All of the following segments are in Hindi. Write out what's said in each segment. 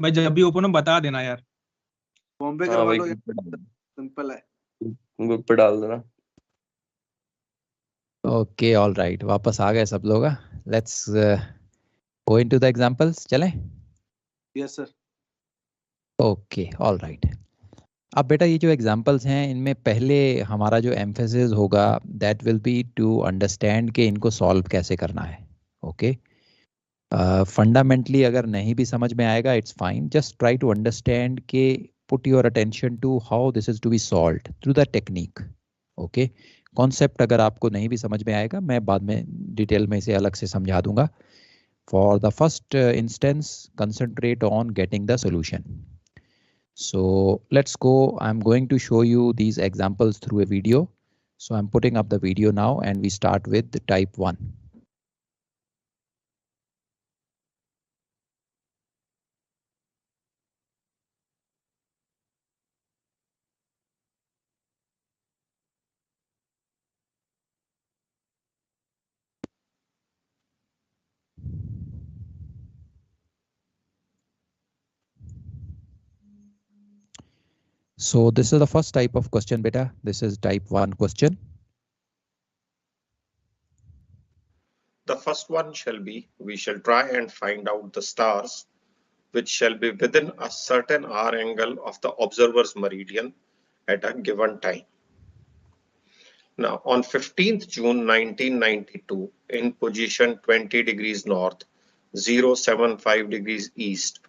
भाई जब भी ओपन हो बता देना यार। फॉर्म पे हाँ करवा भाई, लो यार, सिंपल है। ग्रुप पे डाल देना। ओके ऑल राइट, वापस आ गए सब लोग। Let's go into the examples, चलें? Yes sir. Okay all right. अब बेटा ये जो एग्जांपल्स हैं इनमें पहले हमारा जो एम्फेसिस होगा that will be to understand कि इनको सॉल्व कैसे करना है। ओके, फंडामेंटली अगर नहीं भी समझ में आएगा it's fine, just try to understand के put your attention to how this is to be solved through the technique. Okay, concept अगर आपको नहीं भी समझ में आएगा मैं बाद में डिटेल में इसे अलग से समझा दूंगा। For the first instance concentrate on getting the solution. So let's go. I'm going to show you these examples through a video. So I'm putting up the video now and we start with the type 1. So this is the first type of question, beta. This is type 1 question. The first one shall be, we shall try and find out the stars which shall be within a certain hour angle of the observer's meridian at a given time. Now, on 15th June 1992, in position 20 degrees north, 075 degrees east,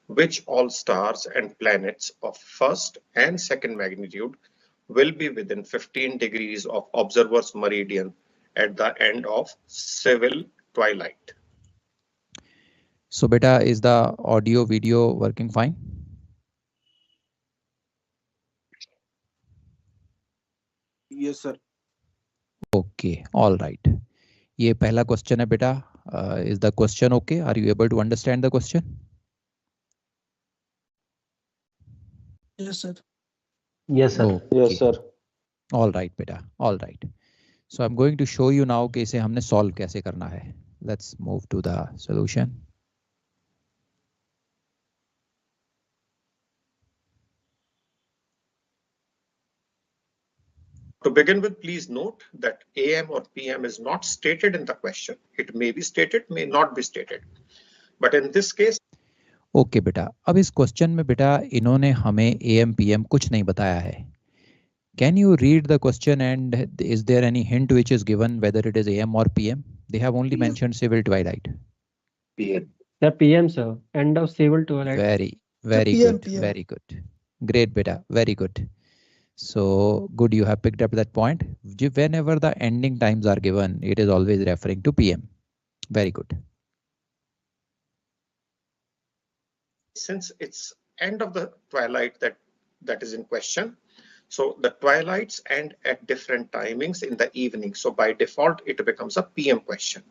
which all stars and planets of first and second magnitude will be within 15 degrees of observer's meridian at the end of civil twilight. So beta, is the audio video working fine? Yes sir. Okay, all right. ये पहला question है बेटा. Is the question okay? Are you able to understand the question? Yes sir. Yes, sir. Okay. Yes sir. All right बेटा, all right. So I'm going to show you now कि इसे हमने solve कैसे करना है. Let's move to the solution. To begin with, please note that AM or PM is not stated in the question. It may be stated, may not be stated. But in this case, okay बेटा, अब इस क्वेश्चन में बेटा इन्होंने हमें AM PM कुछ नहीं बताया है. Can you read the question and is there any hint which is given whether it is AM or PM? They have only PM. mentioned civil twilight. PM। The PM, sir. End of civil twilight. Very PM, good, PM. very good. Great beta, very good. So good, you have picked up that point. Whenever the ending times are given, it is always referring to PM. Very good. since it's end of the twilight that is in question, so the twilights end at different timings in the evening. So by default, it becomes a PM question.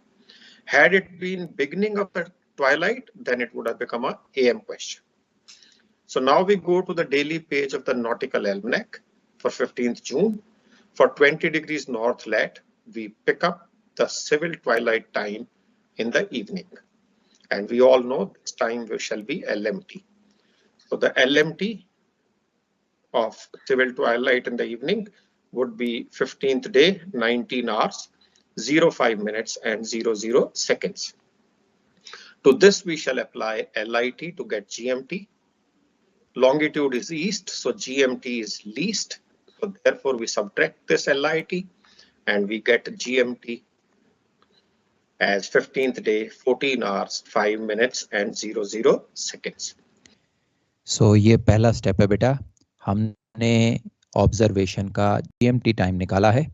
Had it been beginning of the twilight, then it would have become a AM question. So now we go to the daily page of the Nautical Almanac for 15th June. For 20 degrees north lat, we pick up the civil twilight time in the evening. And we all know this time shall be LMT. So the LMT of civil twilight in the evening would be 15th day, 19 hours, 05 minutes and 00 seconds. To this we shall apply LIT to get GMT. Longitude is east, so GMT is least. So therefore we subtract this LIT and we get GMT as 15th day, 14 hours, 5 minutes and 00 seconds. So ये पहला स्टेप है बेटा, हमने ऑब्जर्वेशन का GMT टाइम निकाला है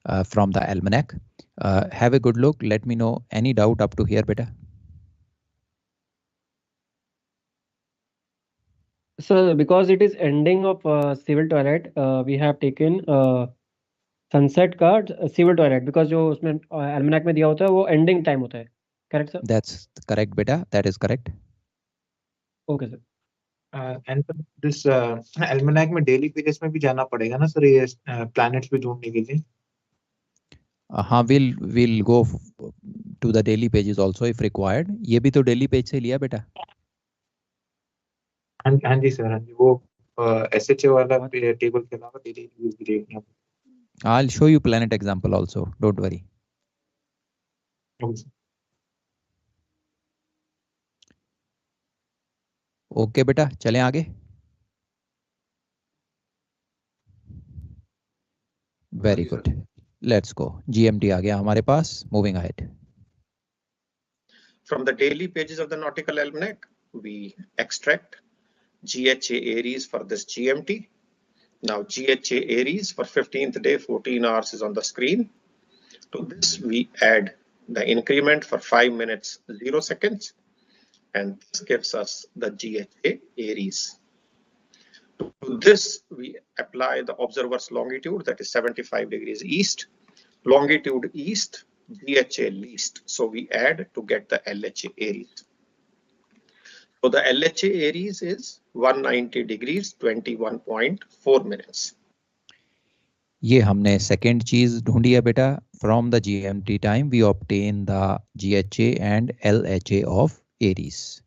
from the almanac. Have a good look, let me know any doubt up to here बेटा. Sir, because it is ending of civil twilight, we have taken sunset का civil twilight because जो उसमें almanac में दिया होता है वो ending time होता है. Correct, sir? That's correct बेटा, that is correct. Okay, sir. And this almanac में डेली पीरियड्स में भी जाना पड़ेगा ना सर, ये प्लैनेट्स भी ढूंढने के लिए? हाँ, we'll go to the daily pages also if required. ये भी तो daily page से लिया बेटा. हाँ जी सर, हाँ जी, वो SHA वाला टेबल के अलावा डेली यूज भी देखना। I'll show you planet example also, don't worry. Okay बेटा, चलें आगे। Very good, let's go. GMT आ गया हमारे पास, moving ahead. From the daily pages of the Nautical Almanac, we extract GHA Aries for this GMT. Now GHA Aries for 15th day, 14 hours is on the screen. To this we add the increment for 5 minutes 0 seconds, and this gives us the GHA Aries. To this we apply the observer's longitude, that is 75 degrees east, longitude east, GHA least. So we add to get the LHA Aries. So the LHA Aries is 190 degrees 21.4 minutes. ये हमने सेकेंड चीज ढूंढी है बेटा। From the GMT time we obtain the GHA and LHA of Aries.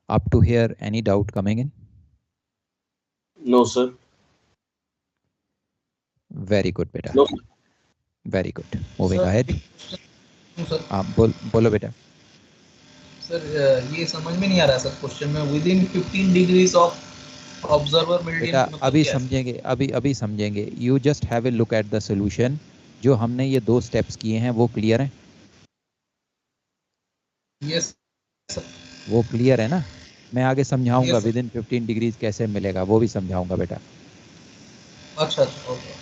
Up to here any doubt coming in? No, sir. Very good बेटा, No. Very good, moving Sir, ahead. Sir आप बोलो बेटा। सर ये समझ में नहीं आ रहा सर क्वेश्चन में, with in 15 degrees of observer बेटा मेरिडियन अभी समझेंगे, अभी समझेंगे। You just have a look at the solution. जो हमने ये 2 स्टेप्स किए हैं वो क्लियर हैं? Yes sir. वो क्लियर है ना? मैं आगे समझाऊंगा Yes, sir. With in 15 degrees कैसे मिलेगा, वो भी समझाऊंगा बेटा। अच्छा अच्छा, okay.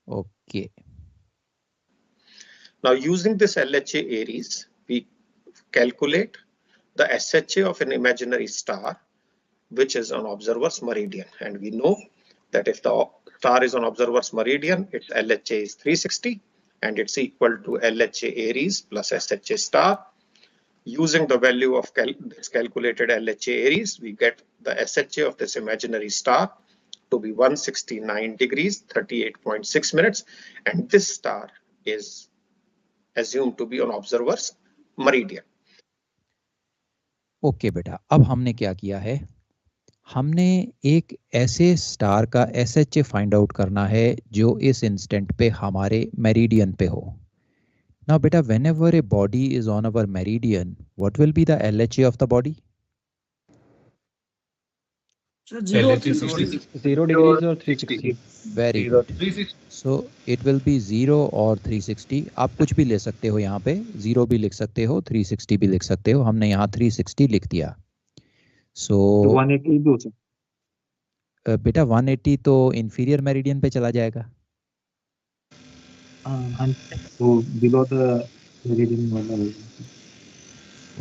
Okay, Now using this LHA Aries, we calculate the SHA of an imaginary star, which is on observer's meridian. And we know that if the star is on observer's meridian, its LHA is 360 and it's equal to LHA Aries plus SHA star. Using the value of this calculated LHA Aries, we get the SHA of this imaginary star to be 169 degrees 38.6 minutes, and this star is assumed to be on observer's meridian. Okay बेटा, अब हमने क्या किया है? हमने एक ऐसे स्टार का SHA फाइंड आउट करना है जो इस इंस्टेंट पे हमारे मेरिडियन पे हो। Now beta, whenever a body is on our meridian, what will be the LHA of the body? Sir, 0 degrees और 360। Very good. So it will be 0 और 360। आप कुछ भी ले सकते हो, यहाँ पे 0 भी लिख सकते हो, 360 भी लिख सकते हो। हमने यहाँ 360 लिख दिया। So 180 भी हो सकता बेटा 180 तो इंफीरियर मेरिडियन पे चला जाएगा। हाँ, तो below the meridian वाला होगा।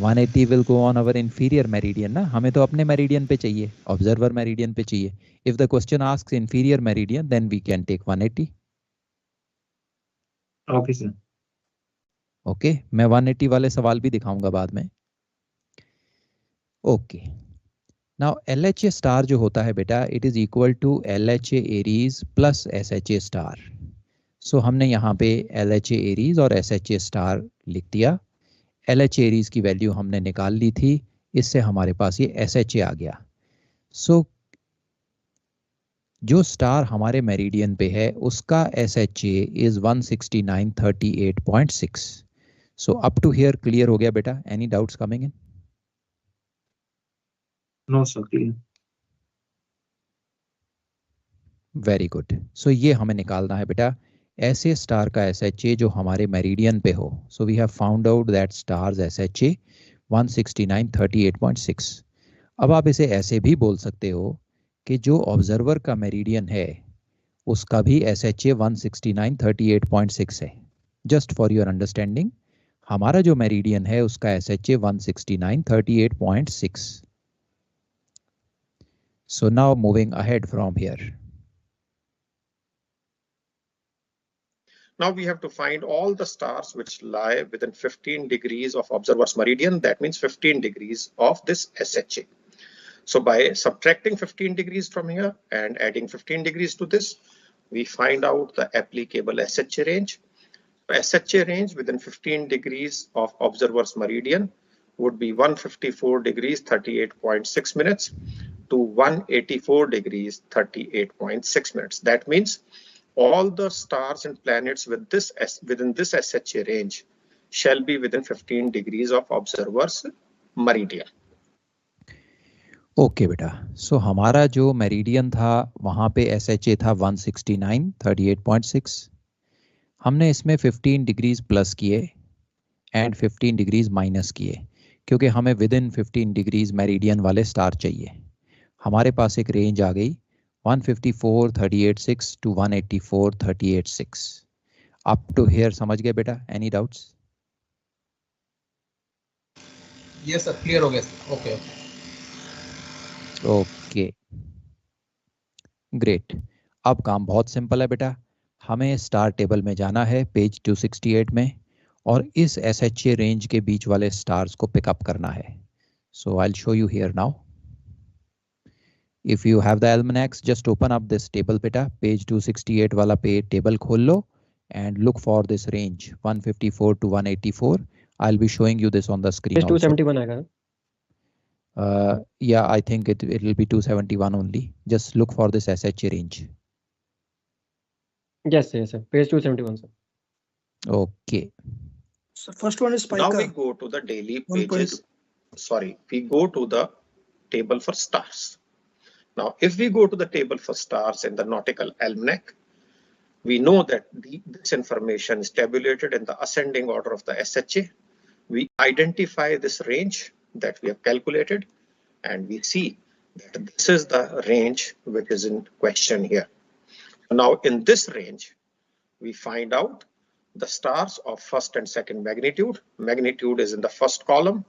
180 will go on our inferior meridian ना, हमें तो अपने मेरिडियन पे चाहिए, ऑब्जर्वर मेरिडियन पे चाहिए। If the question asks inferior meridian, then we can take 180. Okay sir. Okay, मैं 180 वाले सवाल भी दिखाऊंगा बाद में। ओके, नाउ LHA स्टार जो होता है बेटा, it is equal to LHA Aries plus SHA star. So हमने यहाँ पे LHA एरीज और SHA स्टार लिख दिया। LHA एरीज की वैल्यू हमने निकाल ली थी, इससे हमारे पास ये SHA आ गया। सो जो स्टार हमारे मेरिडियन पे है उसका SHA is 169.38.6। So up to here clear हो गया बेटा? Any doubts coming in? No sir, clear. Very good. So ये हमें निकालना है बेटा, ऐसे स्टार का SHA जो हमारे मेरिडियन पे हो। So we have found out that stars SHA 169.38.6। अब आप इसे ऐसे भी बोल सकते हो कि जो ऑब्जर्वर का मेरिडियन है उसका भी SHA 169.38.6 है। जस्ट फॉर योर अंडरस्टैंडिंग, हमारा जो मेरिडियन है उसका SHA 169.38.6। So now moving ahead from here. Now we have to find all the stars which lie within 15 degrees of observer's meridian. That means 15 degrees of this SHA. So by subtracting 15 degrees from here and adding 15 degrees to this, we find out the applicable SHA range. SHA range within 15 degrees of observer's meridian would be 154 degrees 38.6 minutes to 184 degrees 38.6 minutes. That means all the stars and planets with this within this SHA range shall be within 15 degrees of observer's meridian. Okay बेटा, सो हमारा जो मेरिडियन था वहाँ पे SHA था 169 38.6. हमने इसमें 15 डिग्रीज प्लस किए एंड 15 डिग्रीज माइनस किए क्योंकि हमें विद इन 15 डिग्रीज मेरिडियन वाले स्टार चाहिए. हमारे पास एक रेंज आ गई 154 38.6 टू 184 38.6. अप टू हियर समझ गए बेटा? Any doubts? Yes sir, clear हो गया सर. Okay okay great. अब काम बहुत सिंपल है बेटा. हमें स्टार टेबल में जाना है पेज 268 में और इस SHA रेंज के बीच वाले स्टार्स को पिकअप करना है. So I will show you here now. If you have the almanacs, just open up this table बेटा. पेज 268 वाला पे टेबल खोल लो and look for this range 154 to 184. I'll be showing you this on the screen. Page 271 आएगा. Yeah, I think it will be 271 only. Just look for this SHA range. Yes, yes, sir. Page 271, sir. Okay. So first one is Now we Spica. go to the daily 1.2. pages. Sorry, we go to the table for stars. Now, if we go to the table for stars in the Nautical Almanac, we know that this information is tabulated in the ascending order of the SHA. We identify this range that we have calculated, and we see that this is the range which is in question here. Now, in this range, we find out the stars of first and second magnitude. Magnitude is in the first column.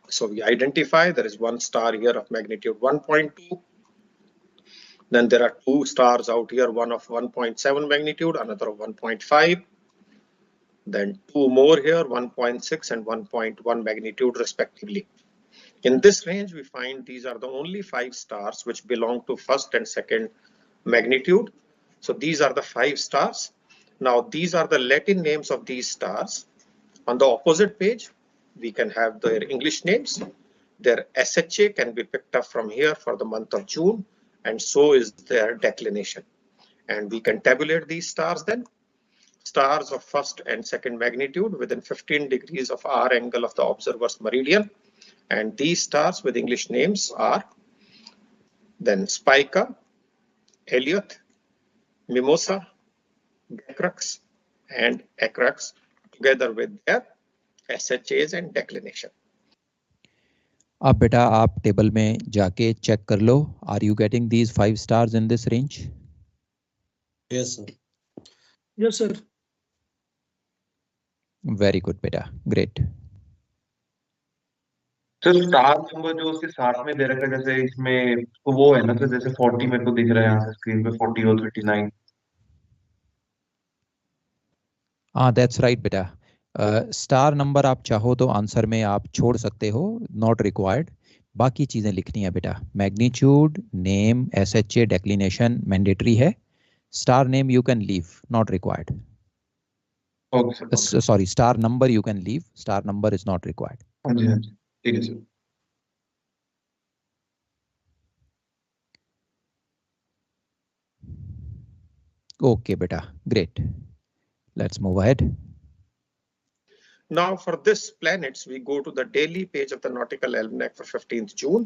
So we identify there is one star here of magnitude 1.2. Then there are two stars out here, one of 1.7 magnitude, another of 1.5. Then two more here, 1.6 and 1.1 magnitude respectively. In this range, we find these are the only 5 stars which belong to first and second magnitude. So these are the 5 stars. Now these are the Latin names of these stars. On the opposite page, we can have their English names. Their SHA can be picked up from here for the month of June, and so is their declination. And we can tabulate these stars then. Stars of first and second magnitude within 15 degrees of R angle of the observer's meridian. And these stars with English names are then Spica, Elliot, Mimosa, Decrux, and Acrux, together with their SHAs and declination. अब बेटा आप टेबल में जाके चेक कर लो. Are you getting these 5 stars in this range? Yes, sir. Yes, sir. Very good बेटा, ग्रेट. सर स्टार नंबर जो उसके साथ में दे रखा है, जैसे इसमें तो वो है ना सर, जैसे 40 मेरे को दिख रहा है यहाँ से स्क्रीन पे, 40 और 39. हाँ दैट्स राइट बेटा. स्टार नंबर आप चाहो तो आंसर में आप छोड़ सकते हो, नॉट रिक्वायर्ड. बाकी चीजें लिखनी है बेटा. Magnitude, name, SHA, declination mandatory है. Star name you can leave, not required. Okay sir. Sorry, star number you can leave, star number is not required. हाँ जी, हाँ जी, ठीक है सर. ओके बेटा, great. Let's move ahead. Now for this planets, we go to the daily page of the Nautical Almanac for 15th June.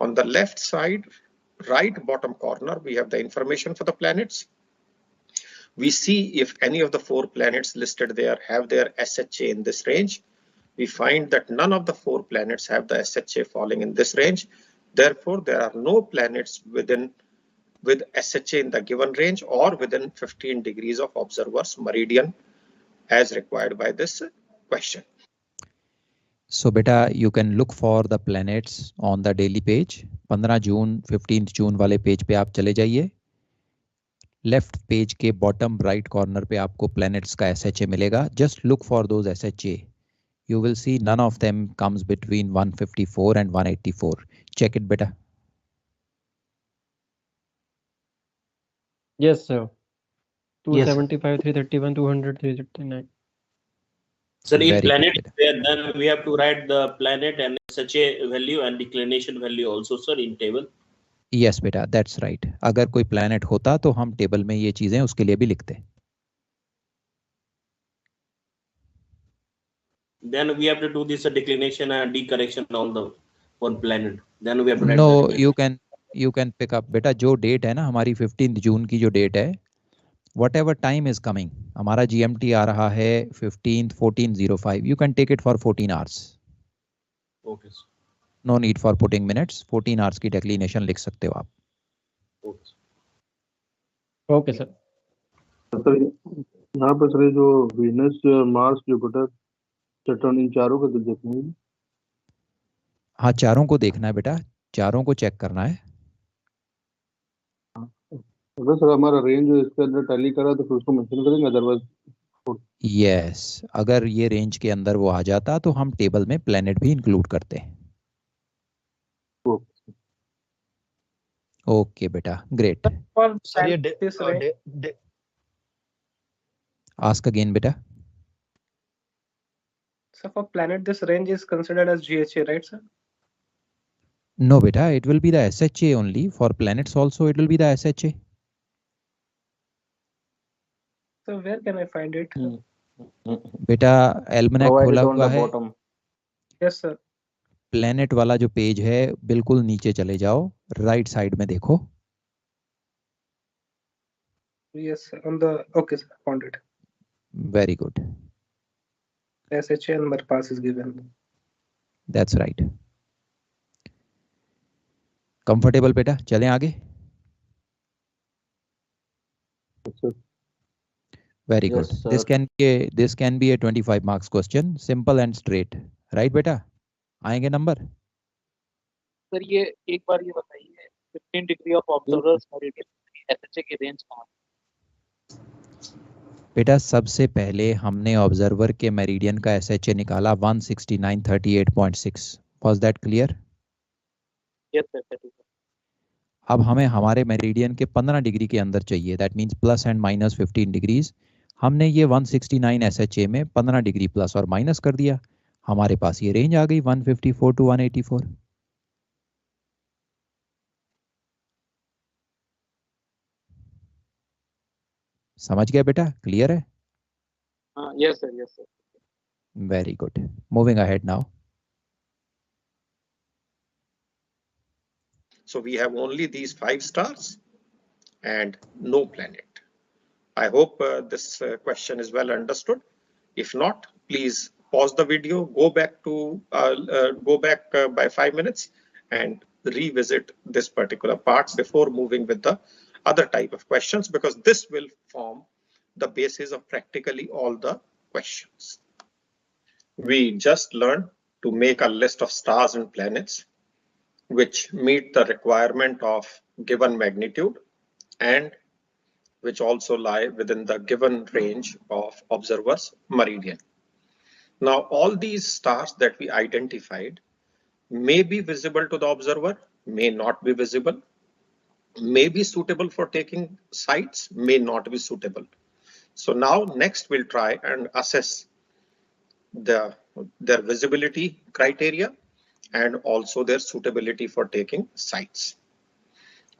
On the left side, right bottom corner, we have the information for the planets. We see if any of the 4 planets listed there have their SHA in this range. We find that none of the 4 planets have the SHA falling in this range. Therefore, there are no planets with SHA in the given range or within 15 degrees of observer's meridian as required by this question. So beta, you can look for the planets on the daily page. 15 June 15th जून वाले पेज पे आप चले जाइए. लेफ्ट पेज के बॉटम राइट कॉर्नर पे आपको planets का SHA मिलेगा. Just look for those SHA. You will see none of them comes between 154 and 184. Check it beta. Yes, sir. 275, 331, 200, 339. Sir, if Very good, planet is beta. there, then we have to write the planet and SHA value and declination value also, sir, in table. Yes बेटा, that's right. अगर कोई planet होता तो हम टेबल में ये चीजें उसके लिए भी लिखते. Then we have to do this declination and decorrection on the one planet. Then we have to write No, the you can pick up बेटा. जो डेट है ना हमारी 15 जून की जो डेट है, whatever time is coming, हमारा GMT आ रहा है 15th 14:05. You can take it for 14 hours. Okay, sir. No need for putting minutes. 14 hours की declination लिख सकते हो आप. Okay, sir. Okay sir. Sir यहाँ पर सर जो वीनस मार्स जुपिटर सैटर्न इन चारों को देखना है. हाँ, चारों को देखना है बेटा, चारों को चेक करना है. अगर सर हमारा रेंज इसके अंदर टैली करा तो फिर उसको मेंशन करेंगे, अदरवाइज. यस, अगर ये रेंज के अंदर वो आ जाता तो हम टेबल में प्लेनेट भी इंक्लूड करते हैं. ओके बेटा, ग्रेट. आस्क अगेन बेटा. So for planet, this range is considered as GHA, right, sir? No beta, it will be the SHA only. For planets also it will be the SHA. So where can I find it? बेटा एल्मनेक खोला हुआ है. Yes, sir. प्लेनेट वाला जो पेज है बिल्कुल नीचे चले जाओ, राइट साइड में देखो. Yes, sir. On the okay, sir. Found it. Very good, SHA number pass is given. That's right. Comfortable बेटा, चलें आगे. Very good. Yes, This can be a 25 marks question. Simple and straight. Right बेटा? आएंगे नंबर? सर ये एक बार ये बताइए 15 degree of observers meridian SHA की रेंज कहाँ? बेटा सबसे पहले हमने ऑब्जर्वर के मेरिडियन का एसएचए निकाला 169.38.6. Was that clear? Yes sir. अब हमें हमारे मेरिडियन के 15 डिग्री के अंदर चाहिए. That means plus and minus 15 degrees. हमने ये 169 एसएचए में 15 डिग्री प्लस और माइनस कर दिया. हमारे पास ये रेंज आ गई 154 to 184. समझ गया बेटा? क्लियर है? हाँ yes sir. Very good. Moving ahead now. So we have only these 5 stars and no planet. I hope this question is well understood. If not, please pause the video, go back by 5 minutes and revisit this particular part before moving with the other type of questions, because this will form the basis of practically all the questions. We just learned to make a list of stars and planets which meet the requirement of given magnitude and which also lie within the given range of observer's meridian. Now, all these stars that we identified may be visible to the observer, may not be visible, may be suitable for taking sites, may not be suitable. So now next we'll try and assess their visibility criteria and also their suitability for taking sites.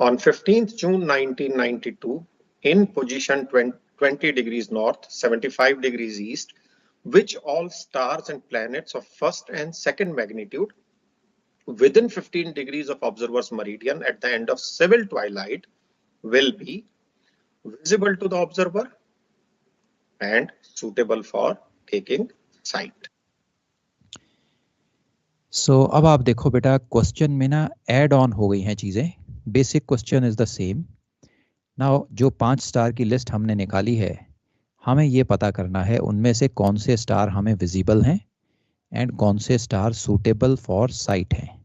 On 15th June 1992, in position 20 degrees north, 75 degrees east, which all stars and planets of first and second magnitude within 15 degrees of observer's meridian at the end of civil twilight will be visible to the observer and suitable for taking sight. सो अब आप देखो बेटा, क्वेश्चन में ना ऐड ऑन हो गई हैं चीज़ें. Basic question is the same. Now जो 5 स्टार की लिस्ट हमने निकाली है, हमें ये पता करना है उनमें से कौन से स्टार हमें विजिबल हैं एंड कौन से स्टार सूटेबल फॉर साइट हैं.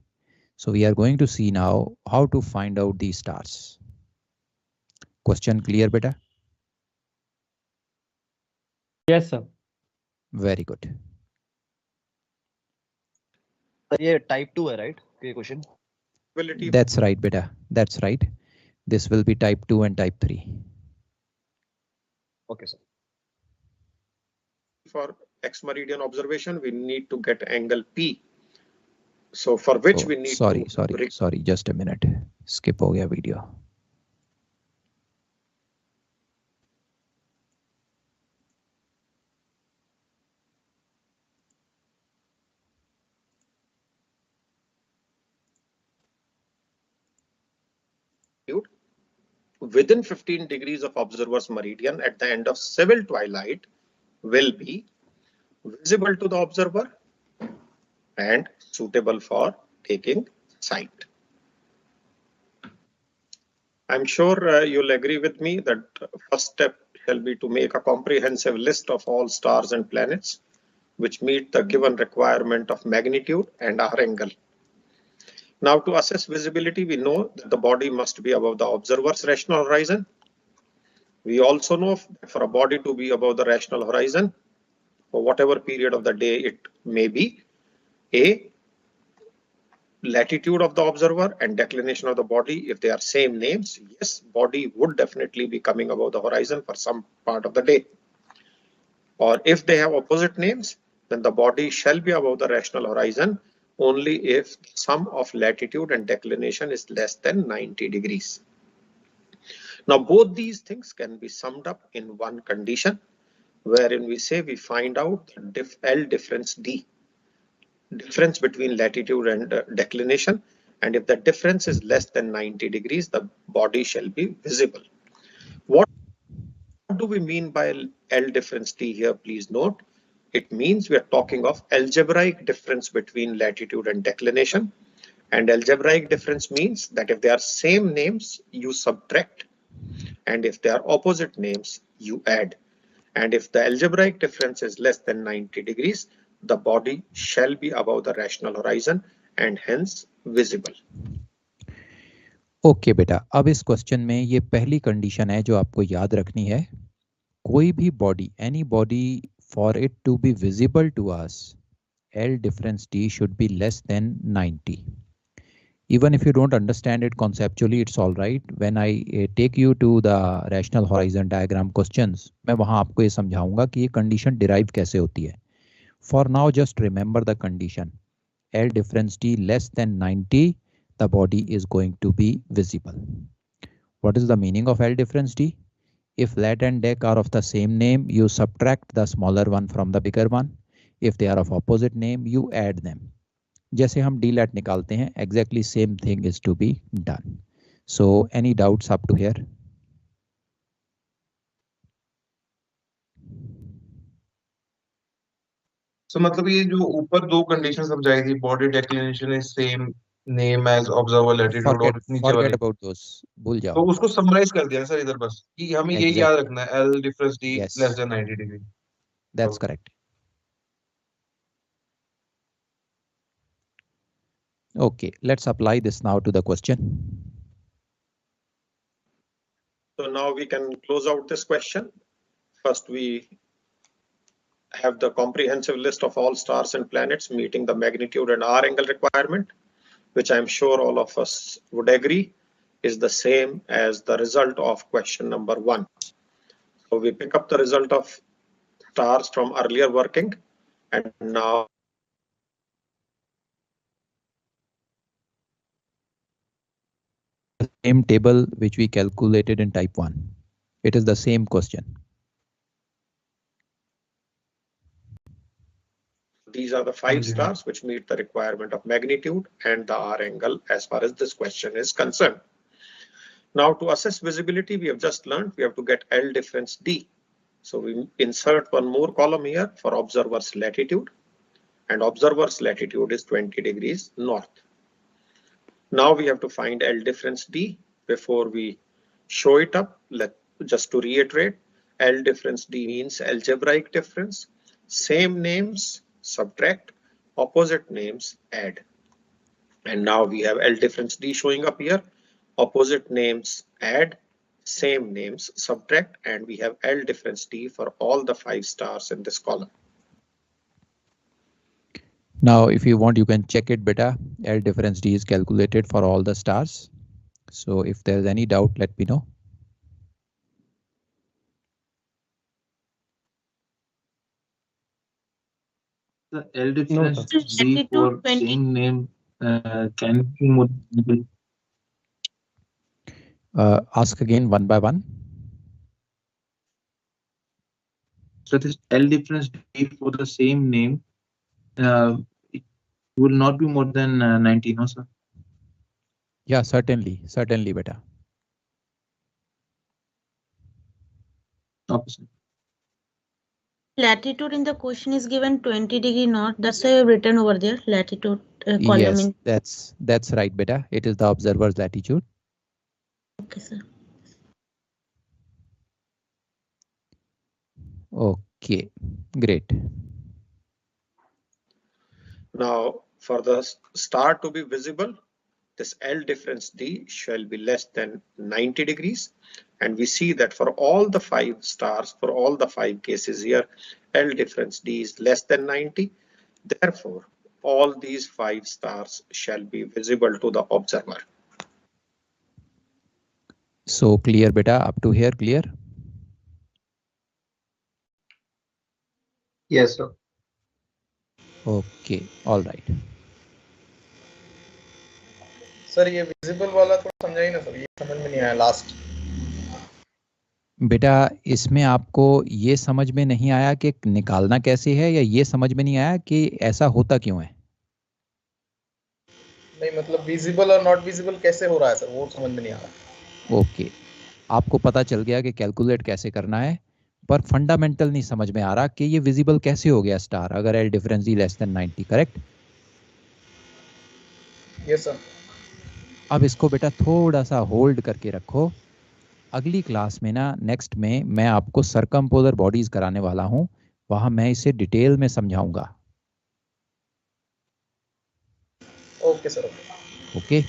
So we are going to see now how to find out the stars. Question clear बेटा? Yes sir. Very good. Sir ये टाइप 2 है राइट ये question? That's right beta, that's right. This will be type 2 and type 3. Okay sir. For X meridian observation, we need to get angle P. So for which we need sorry, just a minute. Skip हो गया video. within 15 degrees of observer's meridian at the end of civil twilight will be visible to the observer and suitable for taking sight. I'm sure you'll agree with me that first step shall be to make a comprehensive list of all stars and planets which meet the given requirement of magnitude and hour angle. Now, to assess visibility, we know that the body must be above the observer's rational horizon. We also know that for a body to be above the rational horizon, for whatever period of the day it may be, A, latitude of the observer and declination of the body, if they are same names, yes, body would definitely be coming above the horizon for some part of the day. Or if they have opposite names, then the body shall be above the rational horizon only if the sum of latitude and declination is less than 90 degrees. Now, both these things can be summed up in one condition, wherein we say we find out the L difference D, difference between latitude and declination, and if the difference is less than 90 degrees, the body shall be visible. What do we mean by L difference D here? Please note, it means we are talking of algebraic difference between latitude and declination, and algebraic difference means that if they are same names, you subtract, and if they are opposite names, you add. And if the algebraic difference is less than 90 degrees, the body shall be above the rational horizon and hence visible. Okay बेटा, अब इस क्वेश्चन में ये पहली कंडीशन है जो आपको याद रखनी है. कोई भी body, any body, for it to be visible to us, L difference D should be less than 90. Even if you don't understand it conceptually, it's all right. When I take you to the rational horizon diagram questions, मैं वहाँ आपको ये समझाऊंगा कि ये condition derive कैसे होती है. For now, just remember the condition. L difference D less than 90, the body is going to be visible. What is the meaning of L difference D? If lat and dec are of the same name, you subtract the smaller one from the bigger one. If they are of opposite name, you add them. जैसे हम D lat निकालते हैं, exactly same thing is to be done. So, any doubts up to here? So मतलब ये जो ऊपर दो कंडीशन समझाई थी, body declination is same name as observer latitude, और नीचे वाली Forget about those. भूल जाओ. तो उसको समराइज कर दिया सर इधर बस कि हमें यही याद रखना है, L difference D Yes. less than 90 degree. That's correct. Okay, let's apply this now to the question. So now we can close out this question. First, we have the comprehensive list of all stars and planets meeting the magnitude and hour angle requirement, which I'm sure all of us would agree is the same as the result of question number 1. So we pick up the result of stars from earlier working, and now The same table which we calculated in type 1. It is the same question. these are the 5 stars which meet the requirement of magnitude and the hour angle as far as this question is concerned. Now, to assess visibility, we have just learned we have to get L difference D. So we insert one more column here for observer's latitude, and observer's latitude is 20 degrees north. Now we have to find L difference D. Before we show it up, just to reiterate, L difference D means algebraic difference. Same names, subtract, opposite names, add. And now we have L difference D showing up here. Opposite names, add, same names, subtract, and we have L difference D for all the 5 stars in this column. Now, if you want, you can check it better. L difference D is calculated for all the stars. So if there's any doubt, let me know. The L difference sir. D for same name can be more. Ask again one by one. So this L difference D for the same name, it will not be more than 90, no sir? Yeah, certainly, beta. Okay, sir. Latitude in the question is given 20 degree north. That's why I've written over there latitude column. Yes, in. that's right, beta. It is the observer's latitude. Okay, sir. Okay, great. Now, for the star to be visible, this L difference D shall be less than 90 degrees. And we see that for all the 5 stars, for all the 5 cases here, L difference D is less than 90. Therefore, all these 5 stars shall be visible to the observer. So clear, beta. Up to here, clear? Yes, sir. Okay, all right. Sir ये विजिबल वाला थोड़ा समझाइए ना सर, ये समझ में नहीं आया लास्ट। बेटा इसमें आपको ये समझ में नहीं आया कि निकालना कैसे है, या ये समझ में नहीं आया कि ऐसा होता क्यों है? नहीं मतलब विजिबल और नॉट विजिबल कैसे हो रहा है सर, वो समझ में नहीं आ रहा। ओके, आपको पता चल गया कि कैलकुलेट कैसे करना है, पर फंडामेंटल नहीं समझ में आ रहा कि ये विजिबल कैसे हो गया स्टार अगर L difference D less than 90, correct? Yes sir. अब इसको बेटा थोड़ा सा होल्ड करके रखो, अगली क्लास में ना नेक्स्ट में मैं आपको सर्कमपोलर बॉडीज कराने वाला हूँ, वहां मैं इसे डिटेल में समझाऊंगा। Okay sir. ओके,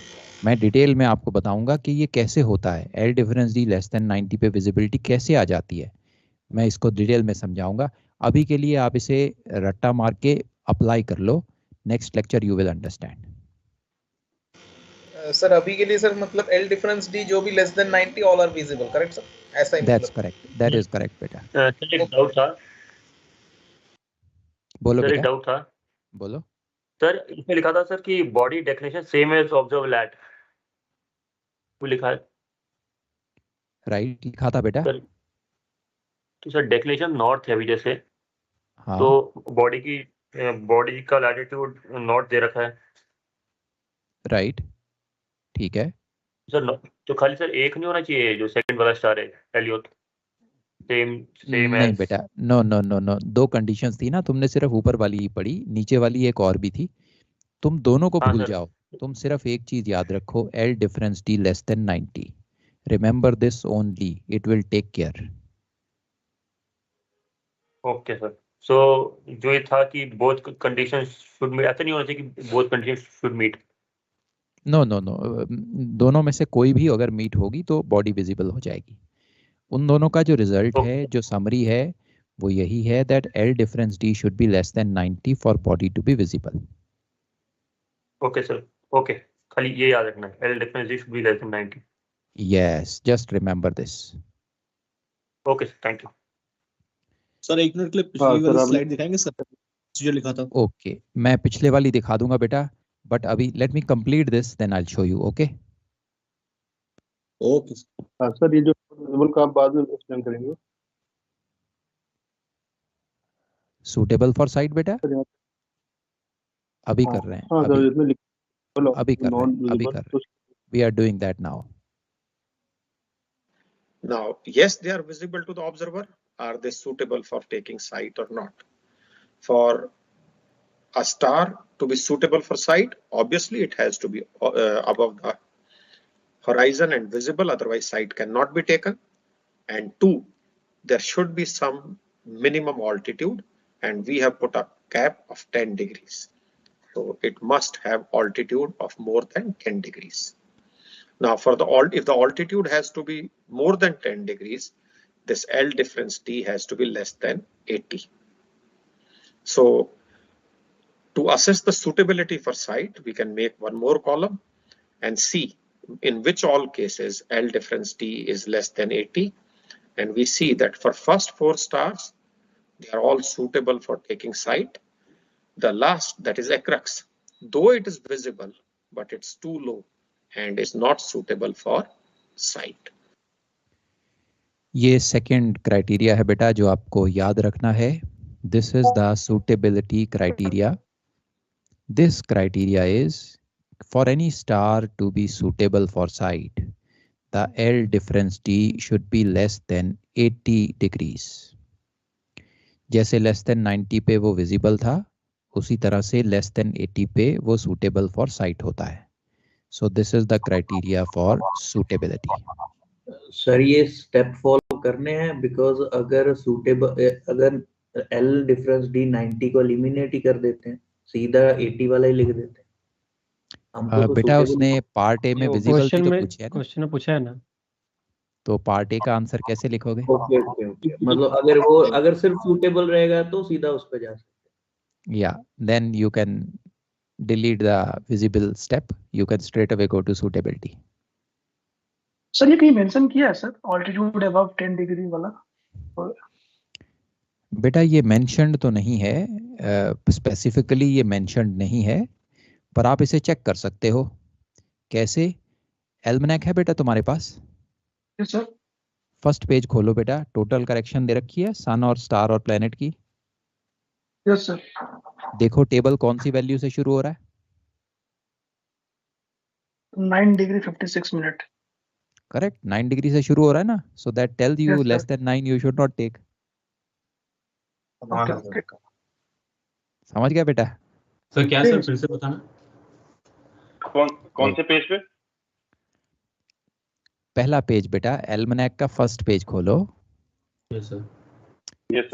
मैं डिटेल में आपको बताऊंगा कि ये कैसे होता है, L difference D less than 90 पे विजिबिलिटी कैसे आ जाती है, मैं इसको डिटेल में समझाऊंगा। अभी के लिए आप इसे रट्टा मार के अप्लाई कर लो, next lecture you will understand. Sir अभी के लिए सर मतलब एल डिफरेंस डी जो भी less than 90 all are visible, correct sir? ऐसा ही that's correct, that is correct बेटा। सर एक डाउट था। बोलो सर बेटा। एक डाउट था। बोलो सर इसमें लिखा था सर कि body definition same as observe at, वो लिखा है राइट, लिखा था बेटा। सर। तो सर डेफिनेशन नॉर्थ है अभी जैसे, हाँ तो बॉडी का लैटिट्यूड नॉर्थ दे रखा है राइट, ठीक है सर। तो खाली सर एक नहीं होना चाहिए जो सेकंड वाला स्टार है एलियोट, सेम नहीं एज? बेटा, नो नो नो नो, दो कंडीशंस थी ना, तुमने सिर्फ ऊपर वाली ही पढ़ी, नीचे वाली एक और भी थी, तुम दोनों को हाँ भूल सर। जाओ, तुम सिर्फ एक चीज याद रखो, L difference D less than 90, remember this only, it will take care. Okay sir. So जो ये था कि बोथ कंडीशंस शुड मीट, ऐसा नहीं होना चाहिए कि both conditions should meet? No no no, दोनों में से कोई भी अगर मीट होगी तो बॉडी विजिबल हो जाएगी। उन दोनों का जो रिजल्ट है, जो समरी है, वो यही है that L difference D should be less than 90 for body to be visible. Okay sir, okay, खाली ये याद रखना है, L difference D should be less than 90। Yes, just remember this. Okay sir, thank you sir. एक मिनट के लिए हाँ, पिछली सर, वाली अभी- स्लाइड दिखाएंगे सर, जो लिखा था। ओके, मैं पिछले वाली दिखा दूंगा बेटा, बट अभी let me complete this then I will show you. Okay okay हाँ सर, ये जो विजिबल का आप बाद में एक्सप्लेन करेंगे सूटेबल फॉर साइट बेटा, सर यहाँ। अभी हाँ कर रहे हैं, हाँ सर, अभी इसमें विजिबल अभी कर रहे नॉन हैं, अभी विजिबल कर रहे हैं, we are doing that now. Now, yes, they are visible to the observer. Are they suitable for taking sight or not? For a star to be suitable for sight, obviously it has to be above the horizon and visible, otherwise sight cannot be taken. And two, there should be some minimum altitude, and we have put a cap of 10 degrees. So it must have altitude of more than 10 degrees. Now, if the altitude has to be more than 10 degrees, this L difference D has to be less than 80. So, to assess the suitability for sight, we can make one more column and see in which all cases L difference D is less than 80. And we see that for first 4 stars, they are all suitable for taking sight. the last, that is acrux, though it is visible, but it's too low and is not suitable for sight. ये सेकंड क्राइटेरिया है बेटा जो आपको याद रखना है. This is the suitability criteria. This criteria is for any star to be suitable for sight, the L difference D should be less than 80 degrees. जैसे less than 90 पे वो visible था, उसी तरह से less than 80 पे वो suitable for sight होता है. So this is the criteria for suitability. Sir ये स्टेप फॉलो करने हैं बिकॉज अगर सूटेबल अगर L डिफरेंस D 90 को एलिमिनेट ही कर देते हैं, सीधा 80 वाला ही लिख देते हैं. हमको तो बेटा suitable- उसने पार्ट ए में विजिबल तो पूछा है ना, क्वेश्चन में पूछा है ना, तो पार्ट ए का आंसर कैसे लिखोगे? ओके मतलब अगर सिर्फ सूटेबल रहेगा तो सीधा उस पे जा सकते Yeah, then you can delete the visible step. You can straight away go to suitability. Sir ये कहीं मेंशन किया है सर ऑल्टीट्यूड अबव 10 डिग्री वाला? बेटा ये मेंशन्ड तो नहीं है, स्पेसिफिकली ये मेंशन्ड नहीं है, पर आप इसे चेक कर सकते हो. कैसे? एल्मनैक है बेटा तुम्हारे पास? Yes sir. फर्स्ट पेज खोलो बेटा, टोटल करेक्शन दे रखी है सन और स्टार और प्लेनेट की. Yes sir. देखो टेबल कौन सी वैल्यू से शुरू हो रहा है? 9 डिग्री 56 मिनट. करेक्ट, 9 डिग्री से शुरू हो रहा है ना, so that tells you Yes, sir. Less than 9 you should not take. Okay okay. समझ गया बेटा? सर क्या सर फिर से बताना. कौन से पेज पे? पहला पेज बेटा, एल्मनैक का फर्स्ट पेज खोलो. Yes sir.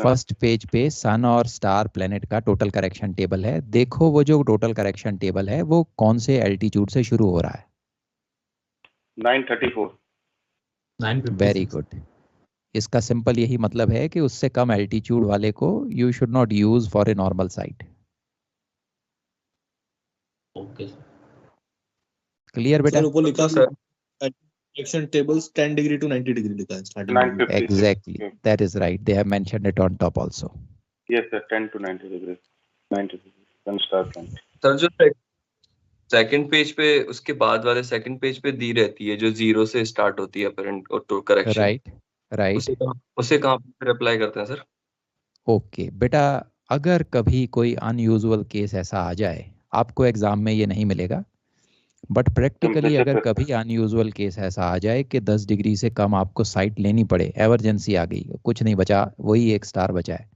फर्स्ट पेज पे सन और स्टार प्लेनेट का टोटल करेक्शन टेबल है. देखो वो जो टोटल करेक्शन टेबल है वो कौन से एल्टीट्यूड से शुरू हो रहा है? 934. 956. Very good. इसका सिंपल यही मतलब है कि उससे कम एल्टीट्यूड वाले को you should not use for a normal sight. Okay. Clear बेटा? सर ऊपर लिखा sir correction tables 10 degree to 90 degree लिखा है स्टार्टिंग में. 950. Exactly, that is right. They have mentioned it on top also. Yes sir, 10 to 90 degrees. 90 degrees. One star planet. Sir जो सेकंड पेज पे उसके बाद वाले सेकंड पेज पे दी रहती है जो 0 से स्टार्ट होती है अपरेंट ऑटो करेक्शन, राइट. उसे कहाँ पर अप्लाई करते हैं सर? ओके बेटा, अगर कभी कोई अनयूजुअल केस ऐसा आ जाए, आपको एग्जाम में ये नहीं मिलेगा, बट प्रैक्टिकली अगर कभी अनयूजुअल केस ऐसा आ जाए कि 10 डिग्री से कम आपको साइट लेनी पड़े, एमरजेंसी आ गई, कुछ नहीं बचा, वही एक स्टार बचा है,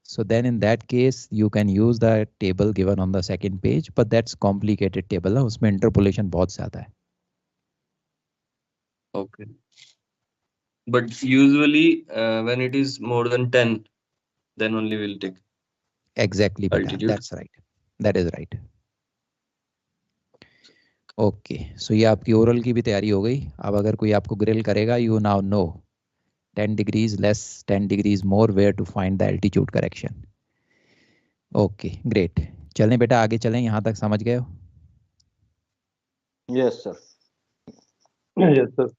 so then in that case you can use the table given on the second page, but that's complicated table है, उसमें interpolation बहुत ज्यादा है. Okay. But usually when it is more than 10, then only we'll take. Exactly बेटा, altitude. that's right, that is right. Okay, so ये आपकी ओरल की भी तैयारी हो गई. अब अगर कोई आपको ग्रिल करेगा, you now know 10 degrees less, 10 degrees more, where to find the altitude correction. Okay great. चलें बेटा आगे चलें, यहाँ तक समझ गए हो? Yes sir. Yes sir.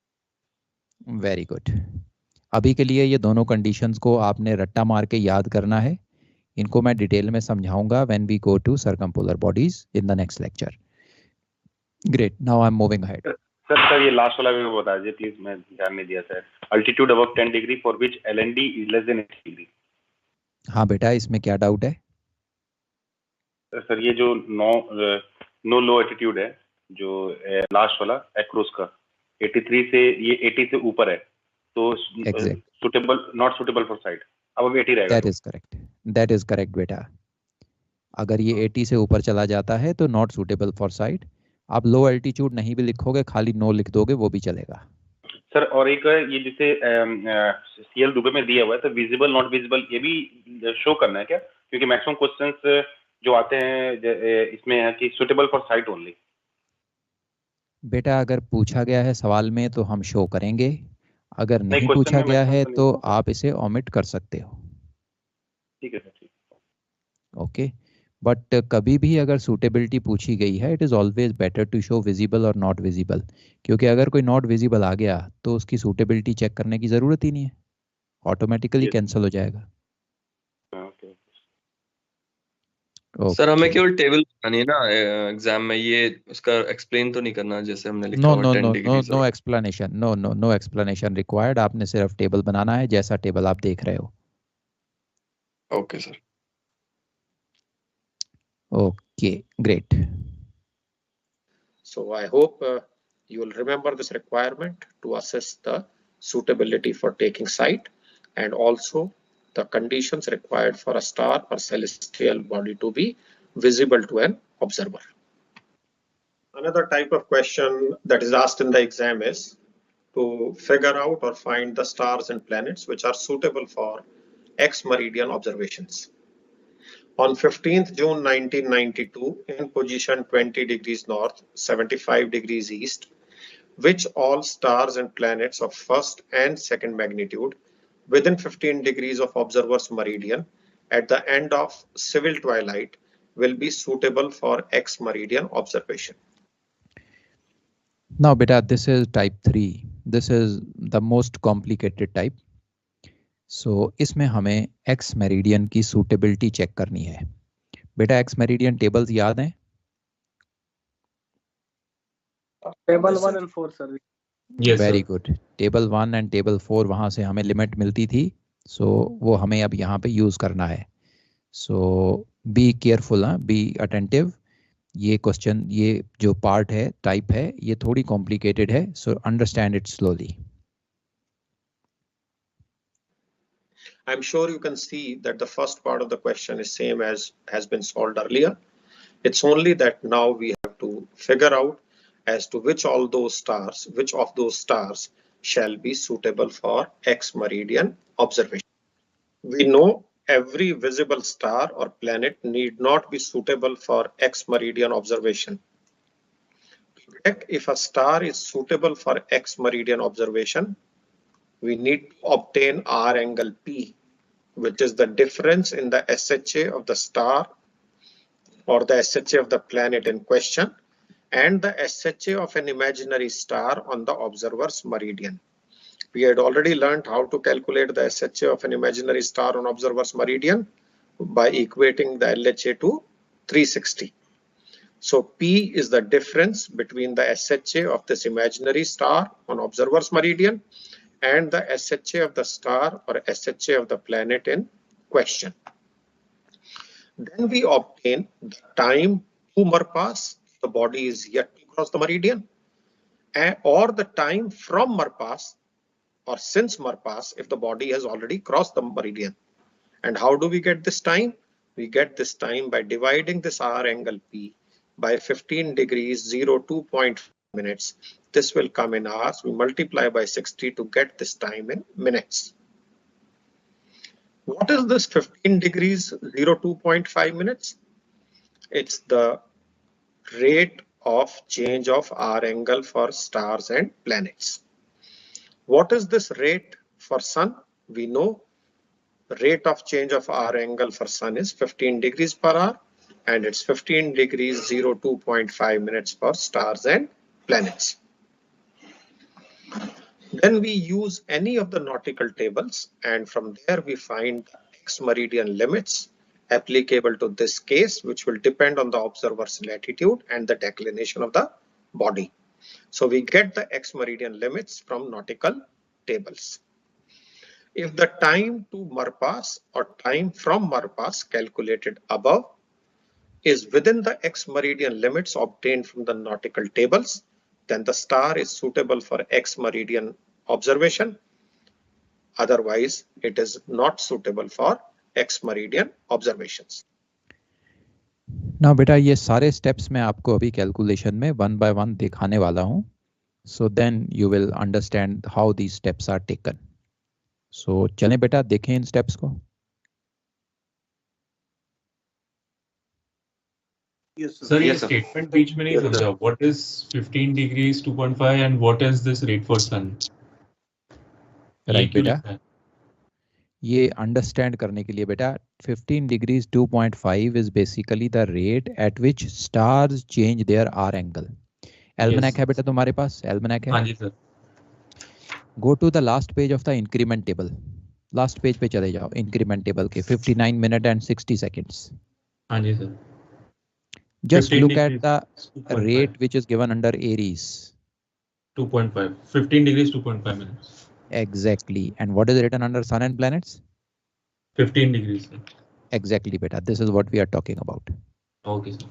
Very good. अभी के लिए ये दोनों कंडीशंस को आपने रट्टा मार के याद करना है. इनको मैं डिटेल में समझाऊंगा when we go to circumpolar bodies in the next lecture. Great, now I am moving ahead. Sir ये लास्ट वाला भी बता दीजिए प्लीज, मैं ध्यान नहीं दिया sir. Altitude above 10 degree for which LND is less than 80 degree. हाँ बेटा, इसमें क्या डाउट है? सर ये जो नो लो एटीट्यूड है, जो लास्ट वाला एक्रोस का 83 से ये 80 से ऊपर है, तो suitable not suitable for site. अब 80 रहेगा. दैट इज करेक्ट बेटा. अगर ये 80 से ऊपर चला जाता है तो नॉट सुटेबल फॉर साइट. आप लो एल्टीट्यूड नहीं भी लिखोगे, खाली नो लिख दोगे, वो भी चलेगा. सर और एक ये जैसे CL दुबे में दिया हुआ है, तो विजिबल नॉट विजिबल ये भी शो करना है क्या? क्योंकि मैक्सिमम क्वेश्चंस जो आते हैं इसमें है कि सुटेबल फॉर साइट ओनली. बेटा अगर पूछा गया है सवाल में तो हम शो करेंगे, अगर नहीं पूछा गया है तो आप इसे ओमिट कर सकते हो. ठीक है सर, ठीक. ओके, बट कभी भी अगर सूटेबिलिटी पूछी गई है, it is always better to show visible और नॉट विजिबल, क्योंकि अगर कोई नॉट विजिबल आ गया तो उसकी सूटेबिलिटी चेक करने की जरूरत ही नहीं है, ऑटोमेटिकली कैंसिल हो जाएगा. सर हमें Okay. केवल टेबल बनानी है ना एग्जाम में, ये उसका एक्सप्लेन तो नहीं करना जैसे हमने लिखा No, हुआ no, 10 no, no, degrees no explanation. No explanation required. आपने सिर्फ टेबल बनाना है जैसा टेबल आप देख रहे हो. Okay sir. Okay, great. So I hope you will remember this requirement to assess the suitability for taking site and also the conditions required for a star or celestial body to be visible to an observer. Another type of question that is asked in the exam is to figure out or find the stars and planets which are suitable for X meridian observations. On 15th June 1992, in position 20 degrees north, 75 degrees east, which all stars and planets of first and second magnitude within 15 degrees of observer's meridian at the end of civil twilight will be suitable for X meridian observation. Now beta, this is type 3. This is the most complicated type. So इसमें हमें X meridian की suitability check करनी है. बेटा X meridian tables याद हैं? Table 1 and 4 sir. Yes, very good. Table 1 and table 4 वहां से हमें लिमिट मिलती थी, so वो हमें अब यहाँ पे यूज करना है. So be careful, be attentive. ये क्वेश्चन, ये जो पार्ट है, टाइप है, ये थोड़ी कॉम्प्लिकेटेड है, so understand it slowly. I'm sure you can see that the first part of the question is same as has been solved earlier. It's only that now we have to figure out as to which of those stars shall be suitable for X meridian observation. We know every visible star or planet need not be suitable for X meridian observation. To check if a star is suitable for X meridian observation, we need to obtain R angle P, which is the difference in the SHA of the star or the SHA of the planet in question and the SHA of an imaginary star on the observer's meridian. We had already learned how to calculate the SHA of an imaginary star on observer's meridian by equating the LHA to 360. So P is the difference between the SHA of this imaginary star on observer's meridian and the SHA of the star or SHA of the planet in question. Then we obtain the time to Marpas, the body is yet to cross the meridian, or the time from Marpas or since Marpas if the body has already crossed the meridian. And how do we get this time? We get this time by dividing this R angle P by 15 degrees 02.5 minutes. This will come in hours. We multiply by 60 to get this time in minutes. What is this 15 degrees 02.5 minutes? It's the rate of change of R angle for stars and planets. What is this rate for sun? We know the rate of change of R angle for sun is 15 degrees per hour and it's 15 degrees 02.5 minutes for stars and planets. Then we use any of the nautical tables and from there we find X meridian limits applicable to this case, which will depend on the observer's latitude and the declination of the body. So we get the X meridian limits from nautical tables. If the time to Marpas or time from Marpas calculated above is within the X meridian limits obtained from the nautical tables, then the star is suitable for X meridian observation. Otherwise, it is not suitable for X meridian observations. Now बेटा ये सारे steps मैं आपको अभी calculation में one by one दिखाने वाला हूँ. So then you will understand how these steps are taken. So चलें बेटा देखें इन steps को. Sir, ये statement बीच में नहीं समझा. What is 15 degrees 2.5 and what is this rate for sun? Right बेटा. ये understand करने के लिए बेटा 15 degrees 2.5 is basically the rate at which stars change their R angle. Almanac है बेटा तुम्हारे पास? Almanac है? हाँ जी sir. Go to the last page of the increment table. Last page पे चले जाओ increment table के 59 minute and 60 seconds. हाँ जी sir. Just 15 look at degrees, the 2.5. rate which is given under Aries. 2.5. 15 degrees, 2.5 minutes. Exactly. And what is written under Sun and planets? 15 degrees. Exactly, beta. This is what we are talking about. Okay, sir.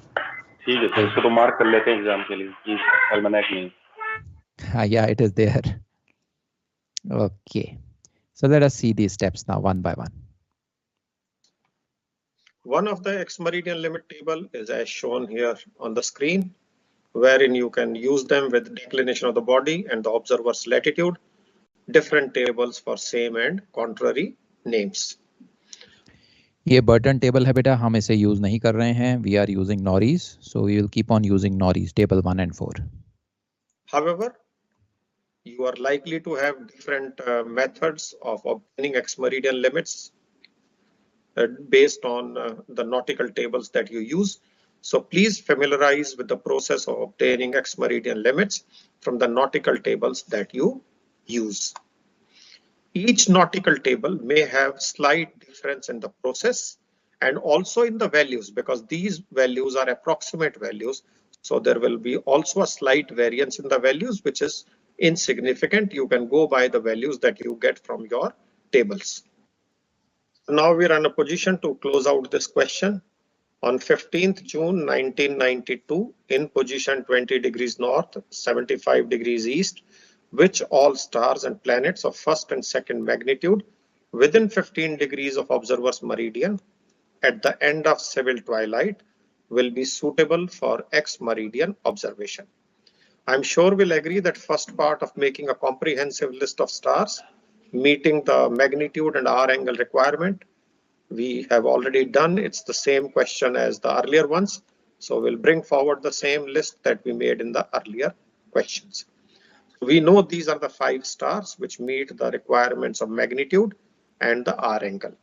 ठीक है सर, इसको तो मार्क कर लेते हैं एग्जाम के लिए कि अल्मनाक में. Yeah, it is there. Okay. So let us see these steps now one by one. One of the ex-meridian limit table is as shown here on the screen, wherein you can use them with declination of the body and the observer's latitude, different tables for same and contrary names. ये बर्टन टेबल है बेटा, हम इसे यूज नहीं कर रहे हैं. We are using Norris, so we will keep on using Norris table 1 and 4. However, you are likely to have different methods of obtaining ex-meridian limits based on the nautical tables that you use. So please familiarize with the process of obtaining ex-meridian limits from the nautical tables that you use. Each nautical table may have slight difference in the process and also in the values, because these values are approximate values. So there will be also a slight variance in the values, which is insignificant. You can go by the values that you get from your tables. Now we are in a position to close out this question. On 15th June 1992, in position 20 degrees north, 75 degrees east, which all stars and planets of first and second magnitude within 15 degrees of observer's meridian at the end of civil twilight will be suitable for ex-meridian observation. I'm sure we'll agree that first part of making a comprehensive list of stars meeting the magnitude and hour angle requirement, we have already done. It's the same question as the earlier ones. So we'll bring forward the same list that we made in the earlier questions. We know these are the 5 stars which meet the requirements of magnitude and the hour angle.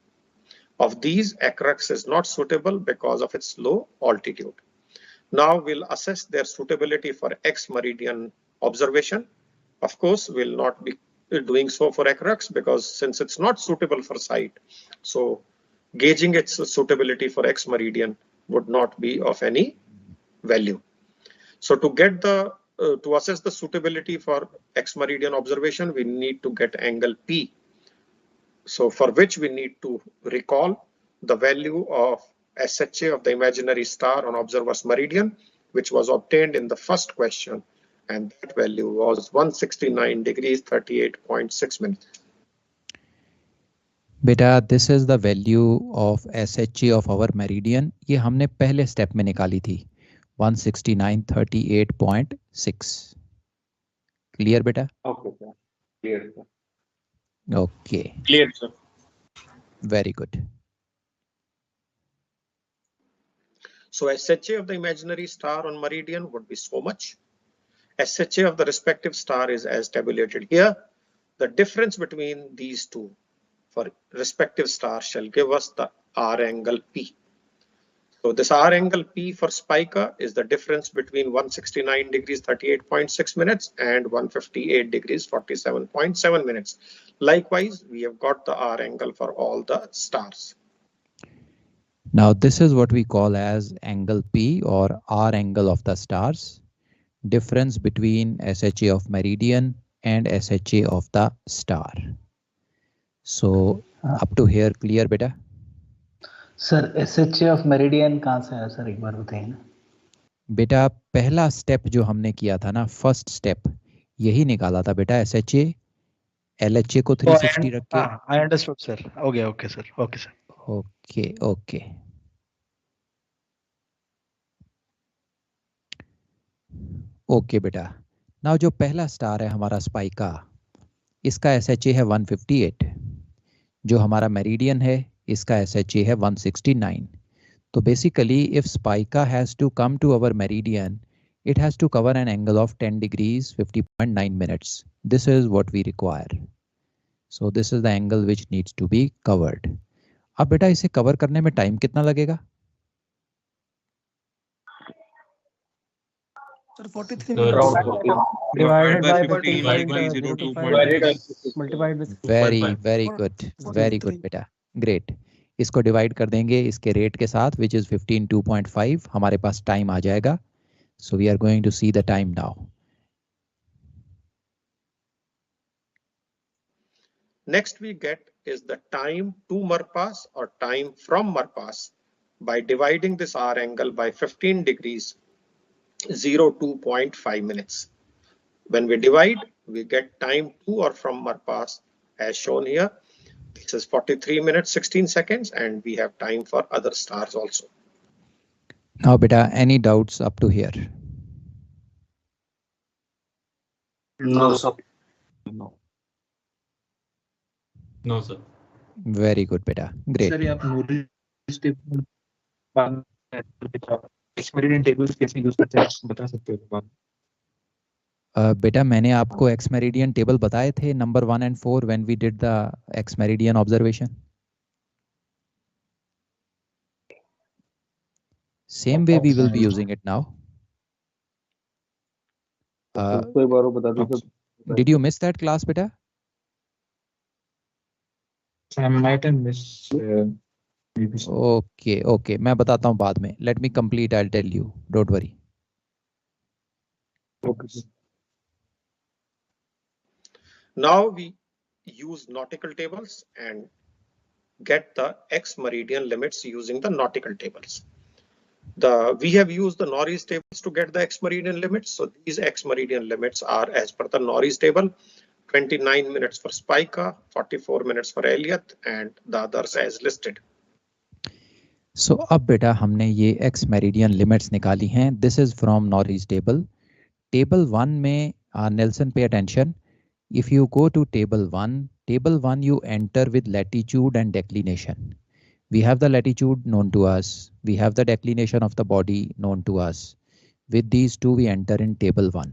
Of these, Acrux is not suitable because of its low altitude. Now we'll assess their suitability for ex-meridian observation. Of course, we'll not be doing so for Acrux because since it's not suitable for sight, so gauging its suitability for ex-meridian would not be of any value. So to get the to assess the suitability for ex-meridian observation, we need to get angle P. So for which we need to recall the value of SHA of the imaginary star on observer's meridian, which was obtained in the first question, and that value was 169 degrees 38.6 minutes. बेटा, this is the value of SHA of our meridian. ये हमने पहले स्टेप में निकाली थी 169.38.6. Clear बेटा? Okay, sir. Clear, sir. Okay. Clear, sir. Very good. So SHA of the imaginary star on meridian would be so much. SHA of the respective star is as tabulated here. The difference between these two for respective stars shall give us the hour angle P. So this hour angle P for Spica is the difference between 169 degrees 38.6 minutes and 158 degrees 47.7 minutes. Likewise, we have got the hour angle for all the stars. Now this is what we call as angle P or hour angle of the stars. Difference between SHA of meridian and SHA of the star. So up to here clear बेटा? सर SHA of meridian कहाँ से आया सर, एक बार बताइए ना. बेटा पहला स्टेप जो हमने किया था ना, फर्स्ट स्टेप, यही निकाला था बेटा SHA LHA को 360 रख के. I understood, sir. Okay, sir. Okay, sir. Okay. Okay बेटा. नाउ जो पहला स्टार है हमारा स्पाइका, इसका SHA है 158. जो हमारा मेरिडियन है इसका SHA है 169. तो basically if Spica has to come to our meridian, it has to cover an angle of 10 degrees 50.9 minutes. This is what we require. So this is the angle which needs to be covered. अब बेटा इसे कवर करने में टाइम कितना लगेगा? Sir, 43 divided by 15 multiplied with Very good beta. Great. इसको डिवाइड कर देंगे इसके रेट के साथ विच इज 15.2.5, हमारे पास टाइम आ जाएगा. So we are going to see the time now. Next we get is the time to Marpas or time from Marpas by dividing this R angle by 15 degrees 02.5 minutes. When we divide, we get time to or from Marpas as shown here. This is 43 minutes 16 seconds and we have time for other stars also. Now beta, any doubts up to here? No, sir. No. No, sir. Very good beta. Great. Sir ये आप नोरिस टेबल एक्सपेरिमेंट टेबल्स कैसे यूज करते हैं बता सकते हो? बेटा मैंने आपको एक्स मेरिडियन टेबल बताए थे number 1 and 4 when we did the x meridian observation. Same way we will be using it now. कोई बार बता दो sir. Did you miss that class beta? I might have missed. Maybe. Okay. मैं बताता हूँ बाद में. Let me complete. I'll tell you. Don't worry. Okay. Now we use nautical tables and get the X meridian limits using the nautical tables. We have used the Norris tables to get the X meridian limits. So these X meridian limits are as per the Norris table: 29 minutes for Spica, 44 minutes for Elliott, and the others as listed. So अब बेटा हमने ये X meridian limits निकाली हैं. This is from Norris table. Table 1 में Nelson pay attention. If you go to table 1 you enter with latitude and declination. We have the latitude known to us. We have the declination of the body known to us. With these two we enter in table 1.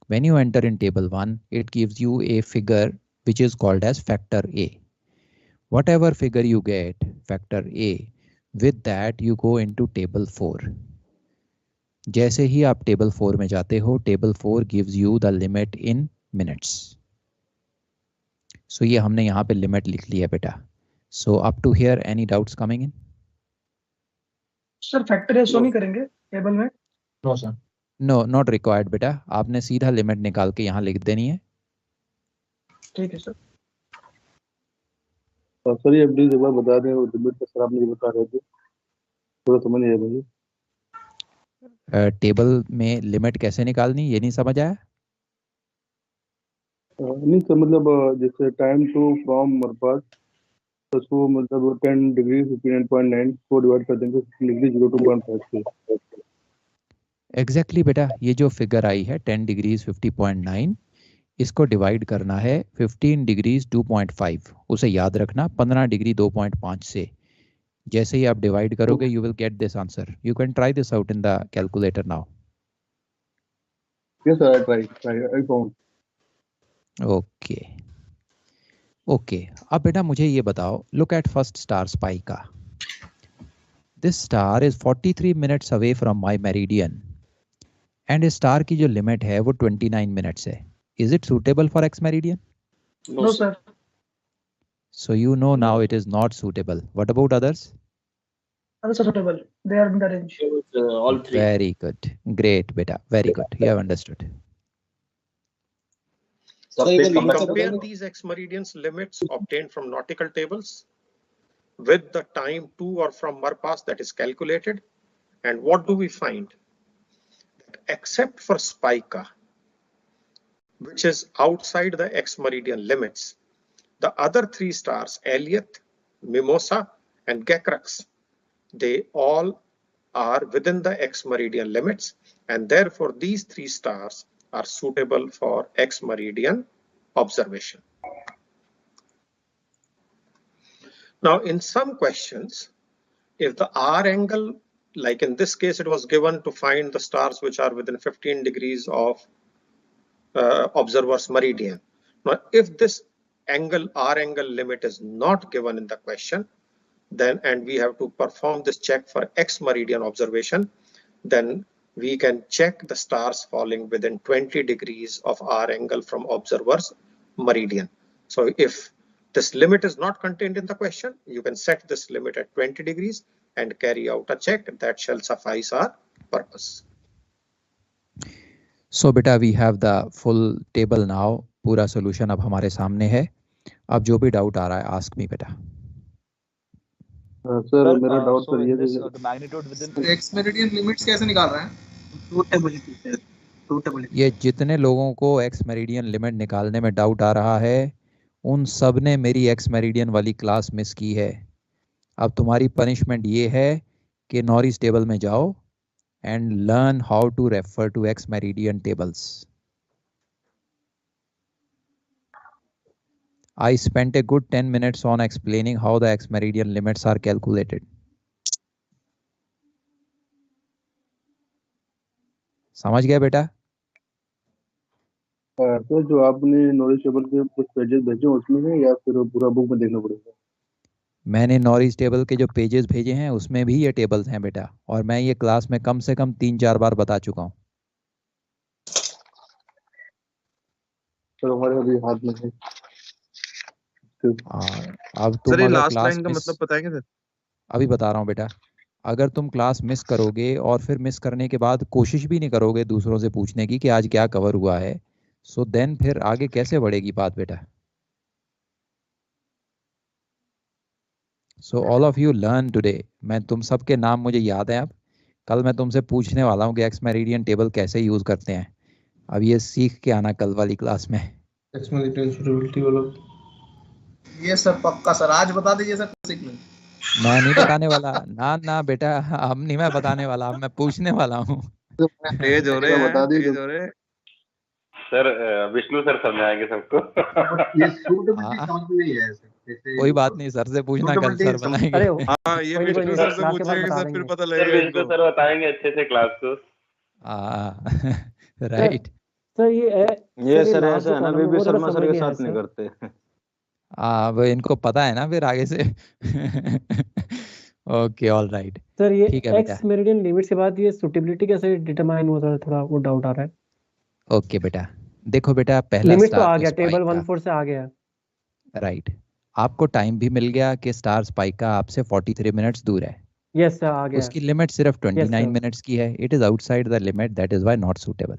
When you enter in table 1, it gives you a figure which is called as factor A. Whatever figure you get, factor A, with that you go into table 4. जैसे ही आप table 4 में जाते हो, table 4 gives you the limit in minutes. So ये हमने यहाँ पे limit लिख लिया बेटा. So up to here, any doubts coming in? Sir factor show नहीं करेंगे टेबल में? No sir. No, not required बेटा. आपने सीधा लिमिट निकाल के यहाँ लिख देनी है. ठीक है सर. सर ये प्लीज एक बार बता दें. लिमिट का सर आप मुझे बता रहे थे, थोड़ा समझ नहीं आया मुझे. टेबल में लिमिट कैसे निकालनी ये नहीं समझ आया? नहीं सर, मतलब जैसे टाइम टू फ्रॉम मरपास तो उसको मतलब 10 डिग्री 59.9 को डिवाइड कर देंगे 15 डिग्री 02.5 से. एग्जैक्टली बेटा, ये जो फिगर आई है 10 डिग्रीज 50.9, इसको डिवाइड करना है 15 डिग्रीज 2.5. उसे याद रखना 15 डिग्री 2.5 से. जैसे ही आप डिवाइड करोगे you will get this answer. You can try this out in the calculator now. Yes sir, I found. Okay. अब बेटा मुझे ये बताओ, look at first star Spica. This star is 43 minutes away from my meridian and star की जो लिमिट है वो 29 मिनट्स है. Is it suitable for ex meridian? No sir. So you know now it is not suitable. What about others? Others are suitable. They are in the range. All three. Very good. Great beta. Very good. You have understood. So we compare these X meridians limits obtained from nautical tables with the time to or from Marpas that is calculated. And what do we find? That except for Spica, which is outside the X meridian limits, the other three stars, Elliott, Mimosa, and Gekrux, they all are within the X meridian limits, and therefore these three stars are suitable for X meridian observation. Now, in some questions, if the R angle, like in this case, it was given to find the stars which are within 15 degrees of observer's meridian. Now, if this R angle limit is not given in the question, then and we have to perform this check for X meridian observation, then we can check the stars falling within 20 degrees of R angle from observer's meridian. So if This limit is not contained in the question. You can set this limit at 20 degrees and carry out a check that shall suffice our purpose. So beta, we have the full table now. पूरा solution अब हमारे सामने है. अब जो भी doubt आ रहा है, ask me बेटा. सर मेरा डाउट सर ये एक्स मेरिडियन लिमिट्स कैसे निकाल रहे हैं? ये जितने लोगों को एक्स मेरिडियन लिमिट निकालने में डाउट आ रहा है, उन सब ने मेरी एक्स मेरिडियन वाली क्लास मिस की है. अब तुम्हारी पनिशमेंट ये है कि नॉरिस टेबल में जाओ and learn how to refer to ex meridian tables. I spent a good 10 minutes on explaining how the x meridian limits are calculated. समझ गया बेटा? सर जो आपने नॉलेज टेबल के कुछ पेजेस भेजे उसमें है या फिर पूरा बुक में देखना पड़ेगा? मैंने नॉरिस टेबल के जो पेजेस भेजे हैं उसमें भी ये टेबल्स हैं बेटा, और मैं ये क्लास में कम से कम 3-4 बार बता चुका हूँ. सर हमारे अभी हाथ में है. अब तुम सर ये अगर लास्ट क्लास लाइन का मिस, मतलब बताएंगे सर? अभी बता रहा हूँ बेटा. अगर तुम क्लास मिस करोगे और फिर मिस करने के बाद कोशिश भी नहीं करोगे दूसरों से पूछने की कि आज क्या कवर हुआ है, सो देन फिर आगे कैसे बढ़ेगी बात बेटा? So all of you learn today. मैं तुम सबके नाम मुझे याद है. अब कल मैं तुमसे पूछने वाला हूँ कि एक्स मेरिडियन टेबल कैसे यूज करते हैं. अब ये सीख के आना कल वाली क्लास में. एक्स मेरिडियन सुटेबिलिटी वाला ये सर पक्का सर आज बता दीजिए सर सीक्वेंस. मैं नहीं बताने वाला. ना बेटा, अब नहीं मैं बताने वाला, अब मैं पूछने वाला हूँ. तेज हो रहे हैं, तेज हो रहे हैं. सर विष्णु सर समझाएंगे सबको. ये सूटेबिलिटी समझ में नहीं है सर. कोई बात नहीं, सर से पूछना, कल सर बताएंगे. हाँ ये विष्णु सर से पूछेंगे सर, फिर पता लगेगा. विष्णु सर बताएंगे अच्छे से क्लास को. राइट. सर ये सर ऐसा है ना, बीबी शर्मा सर के साथ नहीं करते. वो इनको पता है ना फिर आगे से. Okay all right. सर ये ठीक है बेटा. एक्स मेरिडियन लिमिट के बाद ये सूटेबिलिटी कैसे डिटरमाइन हुआ था, थोड़ा वो डाउट आ रहा है. ओके बेटा, देखो बेटा, पहला लिमिट तो स्टार आ गया, स्पाइक टेबल का. 14 से आ गया. राइट. आपको टाइम भी मिल गया कि स्टार स्पाइक का आपसे 43 मिनट्स दूर है. यस सर आ गया. उसकी लिमिट सिर्फ 29 sir. मिनट्स की है. It is outside the limit, that is why not suitable.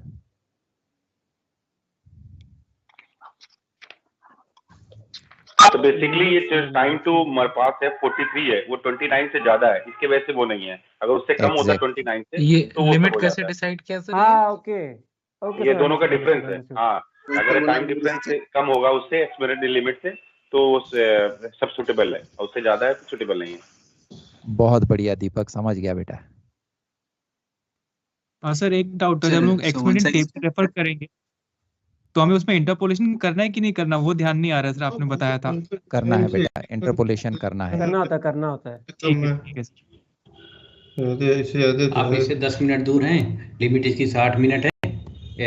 तो बेसिकली ये टाइम टू हमारे पास है 43 है, वो 29 से ज्यादा है, इसके वजह से वो नहीं है. अगर उससे कम होता है 29 से ये तो वो लिमिट हो कैसे जाता है. डिसाइड किया सर? हाँ ओके ये दोनों का डिफरेंस है. हाँ अगर टाइम डिफरेंस से कम होगा उससे एक्स मेरिडियन लिमिट से तो सब सुटेबल है, और उससे ज्यादा है तो सुटेबल नहीं है. बहुत बढ़िया दीपक, समझ गया बेटा. सर एक डाउट है, जब हम लोग एक्स मेरिडियन टेबल रेफर करेंगे तो हमें उसमें इंटरपोलेशन करना है कि नहीं करना, वो ध्यान नहीं आ रहा है सर, आपने बताया था. करना है बेटा, इंटरपोलेशन करना है. करना होता है. ठीक है सर. आप इससे 10 मिनट दूर हैं, लिमिट इसकी 60 मिनट है,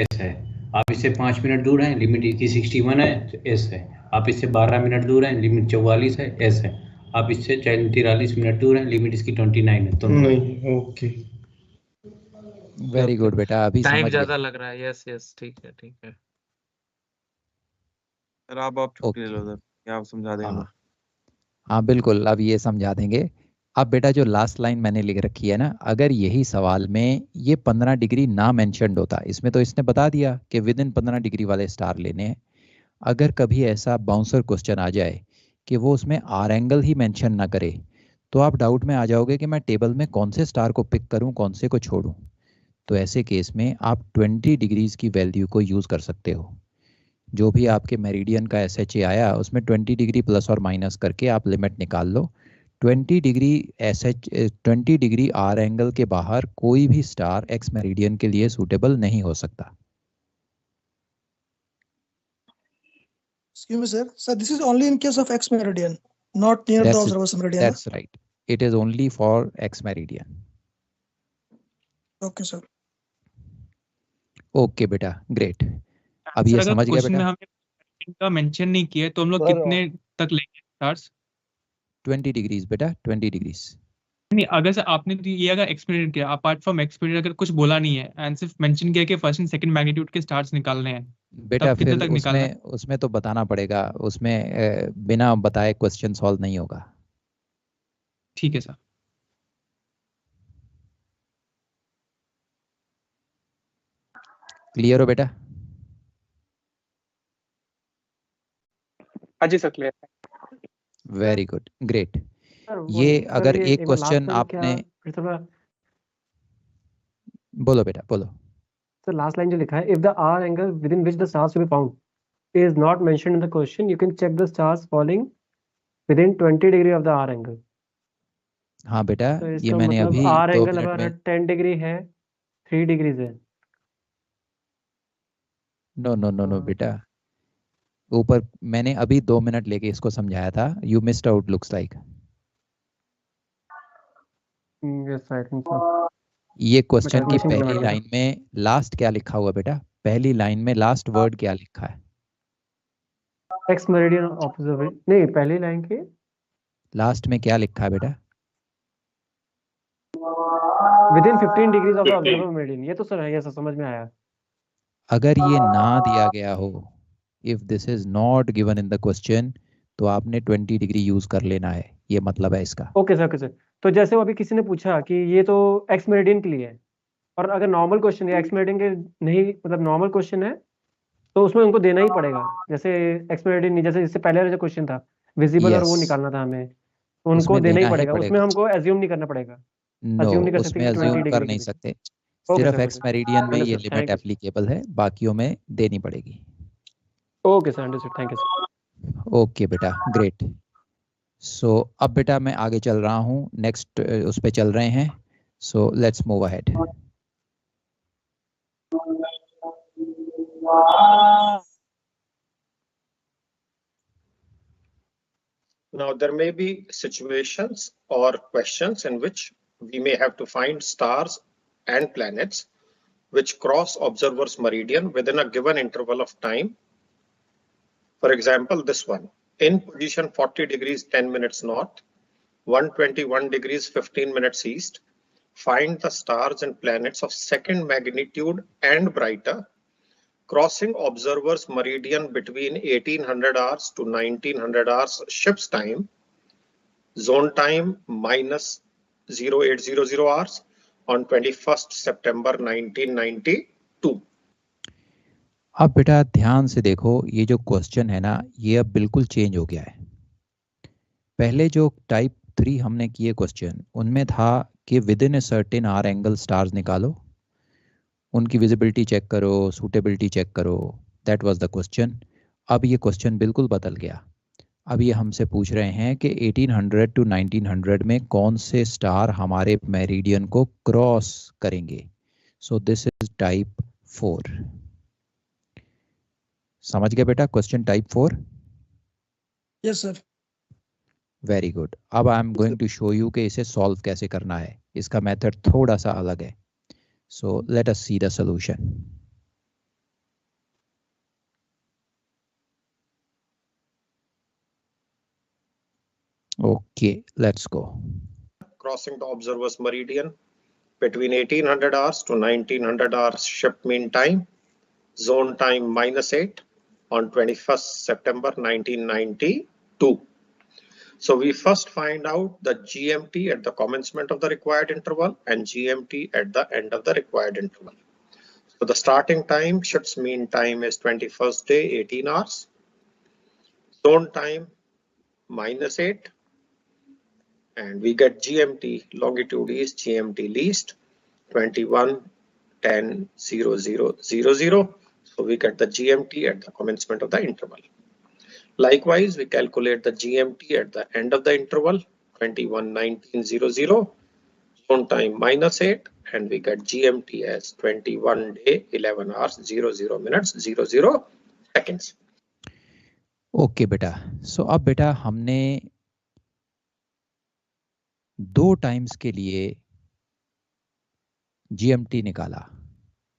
एस है. आप इससे 5 मिनट दूर हैं, लिमिट इसकी 61 है, एस है. आप इससे 12 मिनट दूर हैं, लिमिट 44 है, एस है. आप इससे 43 मिनट दूर हैं, लिमिट इसकी 29 है. तो नहीं. ओके वेरी गुड बेटा, अभी टाइम समझ ज्यादा गए. लग रहा है. यस यस ठीक है ठीक है. सर आप छुट्टी ले लो सर, क्या आप समझा देंगे? हाँ बिल्कुल, अब ये समझा देंगे. अब बेटा जो लास्ट लाइन मैंने लिख रखी है ना, अगर यही सवाल में ये 15 डिग्री ना मेंशन्ड होता, इसमें तो इसने बता दिया कि विद इन 15 डिग्री वाले स्टार लेने हैं. अगर कभी ऐसा बाउंसर क्वेश्चन आ जाए कि वो उसमें आर एंगल ही मेंशन ना करे, तो आप डाउट में आ जाओगे कि मैं टेबल में कौन से स्टार को पिक करूं, कौन से को छोड़ूं. तो ऐसे केस में आप 20 डिग्रीज की वैल्यू को यूज कर सकते हो. जो भी आपके मेरिडियन का SHA आया उसमें 20 डिग्री प्लस और माइनस करके आप लिमिट निकाल लो. 20 डिग्री आर एंगल के बाहर कोई भी स्टार एक्स मेरिडियन के लिए सूटेबल नहीं हो सकता. Excuse me, sir. Sir, this is only in case of X meridian, not near the observation meridian. That's right. It is only for X meridian. Okay, sir. Okay, बेटा, great. अब ये समझ गया बेटा. हमने इनका मेंशन नहीं किया तो हम लोग कितने तक लेंगे स्टार्स? 20 डिग्रीज बेटा, 20 डिग्रीज. नहीं, अगर से आपने तो ये अगर एक्सपेरिमेंट किया, अपार्ट फ्रॉम एक्सपेरिमेंट अगर कुछ बोला नहीं है एंड सिर्फ मेंशन किया कि फर्स्ट एंड सेकंड मैग्नीट्यूड के स्टार्स निकालने हैं, बेटा तब कितने फिर तक निकालना है? उसमें तो बताना पड़ेगा, उसमें बिना बताए क्वेश्चन सॉल्व नहीं होगा। ठीक है सर। क्लियर हो बेटा? हाँ जी सर, क्लियर है। Very good, great. सर ये सर अगर ये एक एक बार लास्ट क्वेश्चन लाइन आपने, क्या फिर से बोलो बेटा बोलो। सर लास्ट लाइन जो लिखा है, if the R angle within which the stars to be found is not mentioned in the question, you can check the stars falling within 20 degree of the R angle. हाँ बेटा, तो ये इसका मैंने मतलब अभी आर 2 एंगल मिनट अगर में, 10 डिग्री है, 3 डिग्रीज है। नो नो नो नो बेटा, ऊपर मैंने अभी 2 मिनट लेके इसको समझाया था। You missed out looks like. Yes I think so. ये क्वेश्चन की कैलकुलेशन पहली करवा लिया। लाइन में लास्ट क्या लिखा हुआ बेटा? पहली लाइन में लास्ट वर्ड क्या लिखा है? एक्स मेरिडियन ऑब्जर्वर, नहीं पहली लाइन की लास्ट में क्या लिखा है बेटा? With in 15 degrees of the observer meridian. ये तो सर है, ये सर समझ में आया। अगर ये ना दिया गया हो, if this is not given in the question, तो आपने 20 डिग्री यूज कर लेना है, ये मतलब है इसका। Okay sir, okay sir. तो जैसे वो अभी किसी ने पूछा कि ये तो एक्स मेरिडियन के लिए है, और अगर नॉर्मल क्वेश्चन है एक्स मेरिडियन के नहीं, मतलब नॉर्मल क्वेश्चन है, तो उसमें उनको देना ही पड़ेगा। जैसे एक्स मेरिडियन नहीं, जैसे इससे पहले वाला जो क्वेश्चन था विजिबल और वो यस, निकालना था हमें, तो उनको उसमें देना ही देना ही पड़ेगा। उसमें पड़ेगा। हमको एज्यूम नहीं करना पड़ेगा, नो, अज्यूम नहीं कर सकते उसमें कि 20 अज्यूम कर डिग्री नहीं की। सकते। ओके सिर्फ सर, एक्स मेरिडियन में ये understood, limit thank you. Applicable है, बाकियों में देनी पड़ेगी। Okay sir, understood, thank you sir. Okay बेटा, ग्रेट। सो अब बेटा मैं आगे चल रहा हूँ, नेक्स्ट उस पे चल रहे हैं। So let's move ahead. Now, there may be situations or questions in which we may have to find stars and planets which cross observer's meridian within a given interval of time. For example, this one, in position 40 degrees 10 minutes north, 121 degrees 15 minutes east, find the stars and planets of second magnitude and brighter crossing observer's meridian between 1800 hours to 1900 hours ship's time, zone time minus 0800 hours on 21st September 1992. अब बेटा ध्यान से देखो, ये जो क्वेश्चन है ना, ये अब बिल्कुल चेंज हो गया है। पहले जो टाइप 3 हमने किए क्वेश्चन, उनमें था कि with in a certain R angle stars निकालो, उनकी विजिबिलिटी चेक करो, सूटेबिलिटी चेक करो, दैट वाज द क्वेश्चन। अब ये क्वेश्चन बिल्कुल बदल गया। अब ये हमसे पूछ रहे हैं कि 1800 टू 1900 में कौन से स्टार हमारे मेरिडियन को क्रॉस करेंगे। So this is type 4। समझ गए बेटा question type 4? Yes sir. Very good. अब I am going to show you कि इसे सॉल्व कैसे करना है। इसका मेथड थोड़ा सा अलग है। So let us see the solution. Okay, let's go. Crossing the observer's meridian between 1800 hours to 1900 hours ship mean time, zone time -8 on 21st September 1992. So we first find out the GMT at the commencement of the required interval and GMT at the end of the required interval. So the starting time, ship's mean time is 21st day, 18 hours. Zone time -8. And we get GMT, longitude is GMT least 21 10 0 0 0 0. So we get the GMT at the commencement of the interval. Likewise, we calculate the GMT at the end of the interval 21 19 0 0, zone time -8, and we get GMT as 21 day 11 hours 0 0 minutes 0 0 seconds. Okay बेटा। सो अब बेटा हमने 2 टाइम्स के लिए GMT निकाला।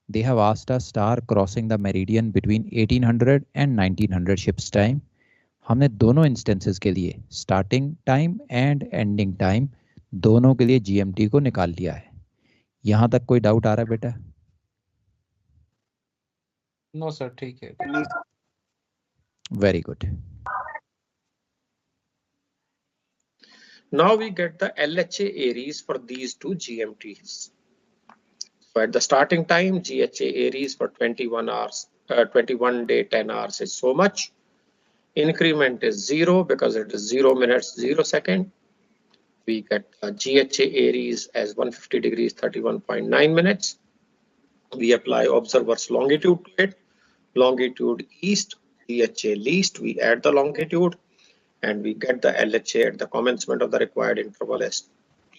They have asked us star crossing the meridian between 1800 and 1900 ships time. हमने दोनों इंस्टेंसेस के लिए starting time and ending time दोनों के लिए GMT को निकाल लिया है। यहाँ तक कोई डाउट आ रहा है बेटा? नो सर, ठीक है। Very good. Now we get the LHA Aries for these two GMTs. So at the starting time, GHA Aries for 21 hours, 21 day, 10 hours is so much. Increment is 0 because it is 0 minutes, 0 second. We get GHA Aries as 150 degrees, 31.9 minutes. We apply observer's longitude to it. Longitude east, GHA least, we add the longitude and we get the LHA at the commencement of the required interval as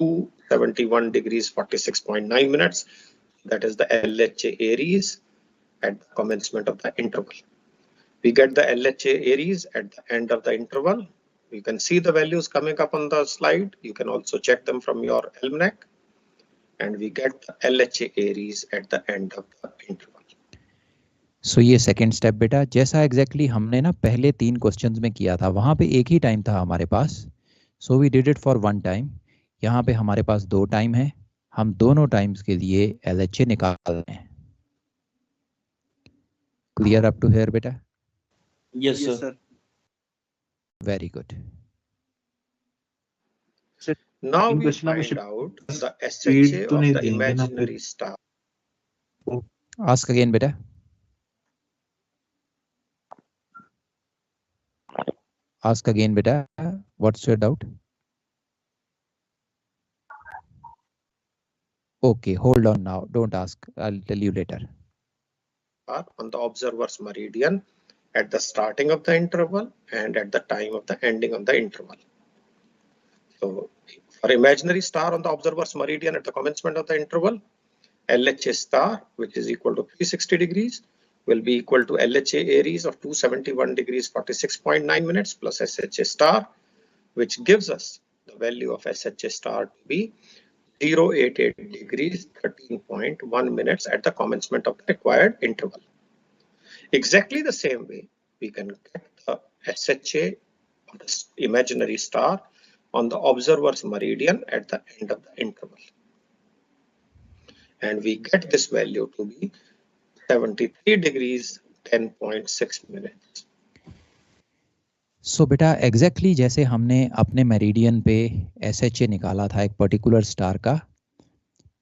271 degrees, 46.9 minutes. That is the LHA Aries at the commencement of the interval. We get the LHA Aries at the end of the interval. You can see the values coming up on the slide. You can also check them from your almanac. And we get the LHA Aries at the end of the interval. सो ये सेकेंड स्टेप बेटा, जैसा एग्जैक्टली हमने ना पहले 3 क्वेश्चंस में किया था, वहाँ पे एक ही टाइम था हमारे पास। So we did it for 1 time. यहाँ पे हमारे पास 2 टाइम है, हम दोनों टाइम्स के लिए LHA निकाल रहे हैं। क्लियर अप टू हियर बेटा? Yes sir. Very good. Now we find out the SHA of the imaginary star. Ask again बेटा। Ask again beta, what's your doubt? Okay, hold on now, don't ask, I'll tell you later. On the observer's meridian at the starting of the interval and at the time of the ending of the interval. So for imaginary star on the observer's meridian at the commencement of the interval, LHA star, which is equal to 360 degrees, will be equal to LHA Aries of 271 degrees 46.9 minutes plus SHA star, which gives us the value of SHA star to be 088 degrees 13.1 minutes at the commencement of the required interval. Exactly the same way, we can get the SHA of the imaginary star on the observer's meridian at the end of the interval. And we get this value to be 73 degrees 10.6 minutes. सो बेटा एग्जैक्टली जैसे हमने अपने मेरिडियन पे SHA निकाला था एक पर्टिकुलर स्टार का,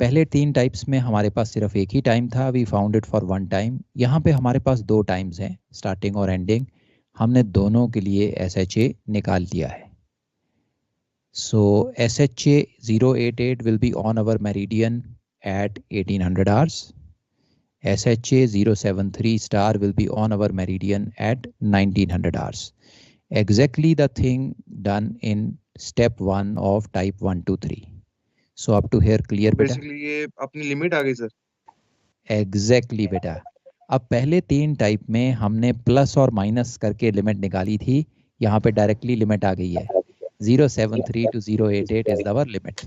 पहले 3 टाइप्स में हमारे पास सिर्फ एक ही टाइम था, we found it for 1 time. यहाँ पे हमारे पास 2 टाइम्स हैं, स्टार्टिंग और एंडिंग, हमने दोनों के लिए SHA निकाल लिया है। So SHA 088 will be on our meridian at 1800 hours. SHA 073 star will be on our meridian at 1900 hours. Exactly the thing done in step 1 of type 1 to 3. So up to here clear बेटा? Basically ये अपनी लिमिट आ गई सर। Exactly बेटा। अब पहले 3 टाइप में हमने प्लस और माइनस करके लिमिट निकाली थी, यहाँ पे डायरेक्टली लिमिट आ गई है। 073 to 088 is our limit.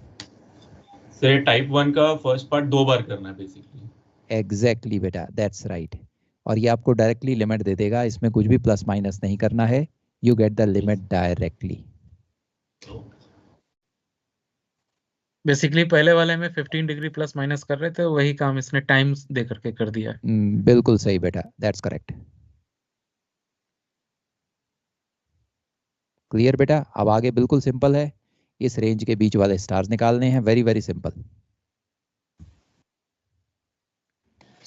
Sir type 1 का फर्स्ट पार्ट 2 बार करना है बेसिकली। एग्जैक्टली बेटा, दैट्स राइट। और ये आपको डायरेक्टली लिमिट दे देगा, इसमें कुछ भी प्लस माइनस नहीं करना है, you get the limit directly. Basically पहले वाले में 15 डिग्री प्लस माइनस कर रहे थे, वही काम इसने टाइम्स दे करके कर दिया है। बिल्कुल सही बेटा, दैट्स करेक्ट। क्लियर बेटा? अब आगे बिल्कुल सिंपल है, इस रेंज के बीच वाले स्टार्स निकालने हैं, very very simple.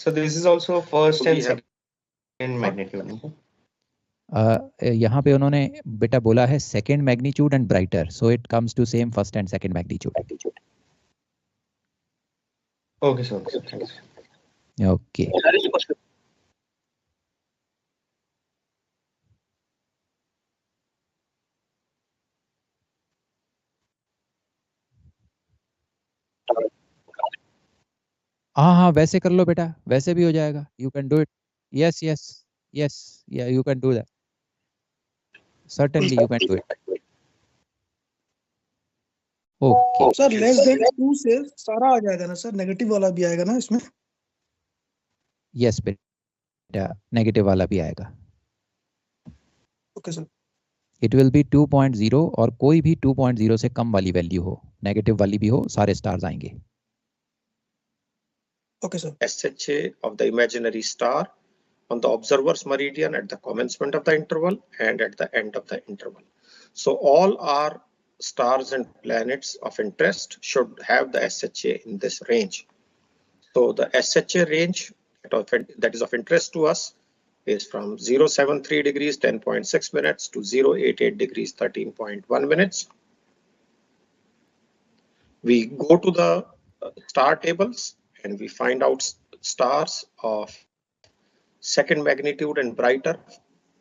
So this is also first and second magnitude. यहाँ पे उन्होंने बेटा बोला है second magnitude and brighter, so it comes to same first and second magnitude. Okay, sir. Thanks. Okay हाँ, वैसे कर लो बेटा, वैसे भी हो जाएगा, you can do it. Yes yes yes, yeah you can do that, certainly you can do it. Okay sir less than 2 से सारा आ जाएगा ना सर, नेगेटिव वाला भी आएगा ना इसमें? यस बेटा, नेगेटिव वाला भी आएगा। Okay sir. It will be 2.0 और कोई भी 2.0 से कम वाली वैल्यू हो, नेगेटिव वाली भी हो, सारे स्टार्स आएंगे। Okay, sir. SHA of the imaginary star on the observer's meridian at the commencement of the interval and at the end of the interval. So all our stars and planets of interest should have the SHA in this range. So the SHA range that is of interest to us is from 073 degrees 10.6 minutes to 088 degrees 13.1 minutes. We go to the star tables and we find out stars of second magnitude and brighter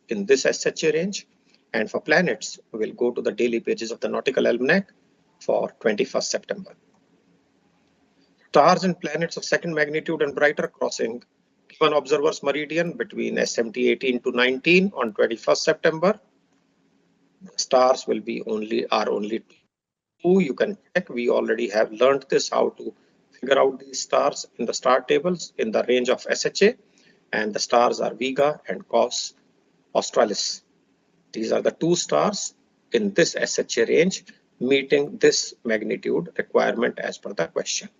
in this SHA range. And for planets, we'll go to the daily pages of the Nautical Almanac for 21st September. Stars and planets of second magnitude and brighter crossing given observer's meridian between SMT 18 to 19 on 21st September. Stars will be only two. You can check. We already have learned this, how to figure out these stars in the star tables in the range of SHA, and the stars are Vega and Cos Australis. These are the two stars in this SHA range meeting this magnitude requirement as per the question.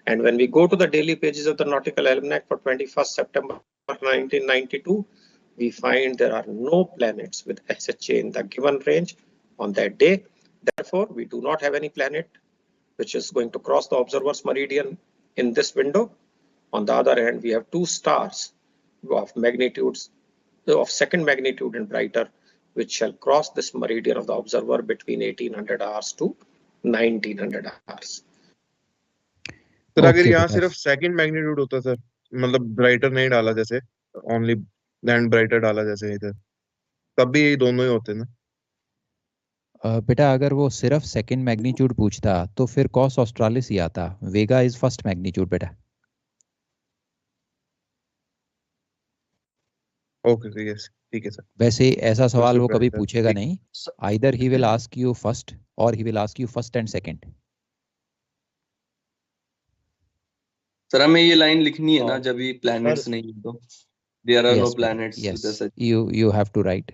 And when we go to the daily pages of the Nautical Almanac for 21st September 1992, we find there are no planets with SHA in the given range on that day. Therefore, we do not have any planet which is going to cross the observer's meridian in this window. On the other hand, we have two stars of magnitudes of second magnitude and brighter, which shall cross this meridian of the observer between 1800 hours to 1900 hours. Sir अगर यहाँ सिर्फ सेकंड मैग्नीट्यूड होता सर, मतलब ब्राइटर नहीं डाला जैसे, ओनली लैंड ब्राइटर डाला जैसे इधर, तब भी ये दोनों ही होते ना? बेटा अगर वो सिर्फ सेकंड मैग्नीट्यूड पूछता तो फिर कॉस ऑस्ट्रालिस ही आता। वेगा इज फर्स्ट मैग्नीट्यूड बेटा। ओके यस ठीक है सर। वैसे ऐसा सवाल वो कभी पूछेगा नहीं, either he will ask you first और he will ask you first and second. Sir हमें ये लाइन लिखनी है ना, जब ये प्लैनेट्स नहीं तो there are no planets. Yes you have to write.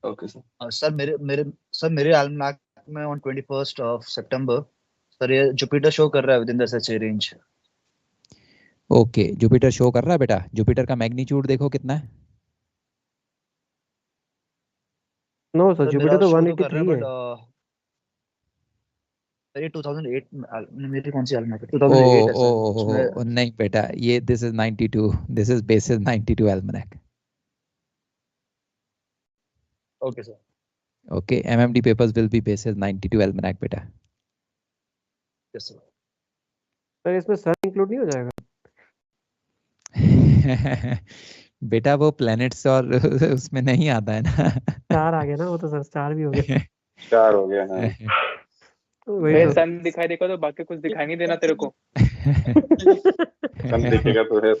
Okay sir. Sir मेरे एल्मनाक में ऑन 21st ऑफ सितंबर सर ये जुपिटर शो कर रहा है within the SHA range. Okay Jupiter show कर रहा है बेटा। जुपिटर का मैग्नीट्यूड देखो कितना है। नो सर जुपिटर तो 183 है। सर ये 2008 मेरी कौन सी एल्मनाक है? 2008 है सर। नहीं बेटा ये this is 92, this is basis 92 almanac. Okay sir. Okay, MMD papers will be basis 92 almanac बेटा। Yes sir. सर इसमें सन इंक्लूड नहीं हो जाएगा? बेटा वो प्लैनेट्स और उसमें नहीं आता है ना। स्टार आ गया ना, वो तो सर स्टार भी हो गया। स्टार हो गया हाँ। भाई सन दिखाई देगा तो बाकी कुछ दिखाई नहीं देना तेरे को। सन दिखेगा तो है।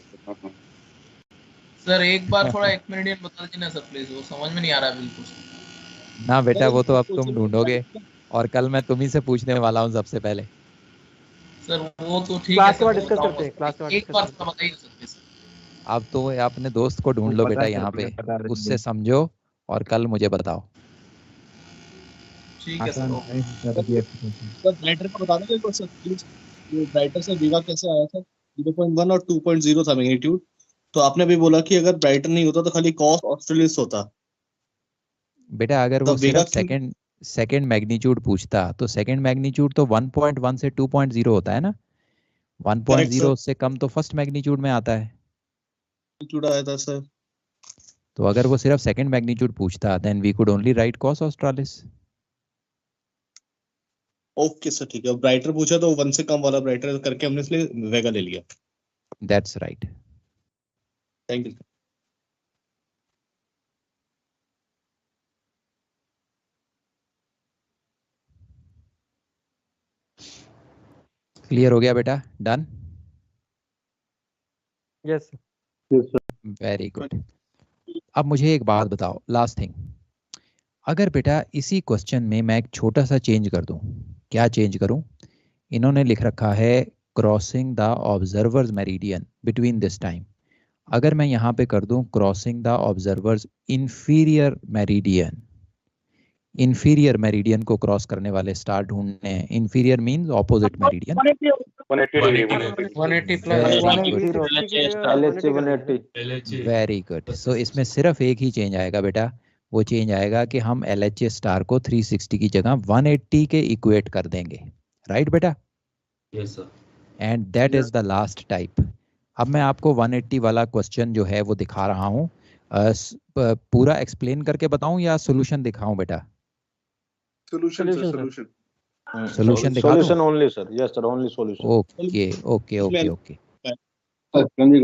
सर एक बार थोड़ा एक मिनट बता दीजिए ना सर प्लीज, वो समझ में नहीं आ रहा बिल्कुल। ना बेटा वो तो अब तुम ढूंढोगे और कल मैं तुम्ही से पूछने वाला हूँ सबसे पहले। सर वो तो ठीक है, क्लास के बाद डिस्कस करते हैं, क्लास के बाद एक बार तो बताइए सर प्लीज। अब तो अपने दोस्त को ढूंढ लो बेटा यहाँ पे, उससे समझो और कल मुझे बताओ। ठीक है सर। ब्राइटर को बता दो सर प्लीज, ये ब्राइटर से वीगा कैसे आया था? 0.1 और 2.0 था मैग्नीट्यूड, तो आपने भी बोला कि अगर ब्राइटर नहीं होता तो खाली कॉस ऑस्ट्रेलिस होता। बेटा अगर वो सिर्फ सेकंड मैग्नीट्यूड पूछता तो सेकंड मैग्नीट्यूड तो 1.1 से 2.0 होता है ना। 1.0 से कम तो फर्स्ट मैग्नीट्यूड में आता है। आया था सर। तो अगर वो सिर्फ सेकंड मैग्नीट्यूड पूछता then we could only write Kaus Australis. Okay sir ठीक है। ब्राइटर पूछा तो 1 से कम वाला ब्राइटर करके हमने इसलिए वेगा ले लिया। That's right. Thank you. Clear हो गया बेटा? डन? Yes very good. अब मुझे एक बात बताओ, लास्ट थिंग, अगर बेटा इसी क्वेश्चन में मैं एक छोटा सा चेंज कर दूं, क्या चेंज करूं? इन्होंने लिख रखा है crossing the observer's meridian between this time. अगर मैं यहाँ पे कर दूं crossing the observer's inferior meridian, inferior meridian को क्रॉस करने वाले स्टार ढूंढने हैं। Inferior means opposite meridian. 180 plus very good. So इसमें सिर्फ एक ही चेंज आएगा बेटा, वो चेंज आएगा कि हम LHA स्टार को 360 की जगह 180 के इक्वेट कर देंगे। राइट बेटा? Yes sir. And that is the last type. अब मैं आपको 180 वाला क्वेश्चन जो है वो दिखा रहा हूँ। पूरा एक्सप्लेन करके बताऊं या सोल्यूशन दिखाऊं बेटा? Solution, sir. Solution. सोल्यूशन दिखा दूं? Solution only, sir. Yes, sir. Only solution. Okay okay okay okay.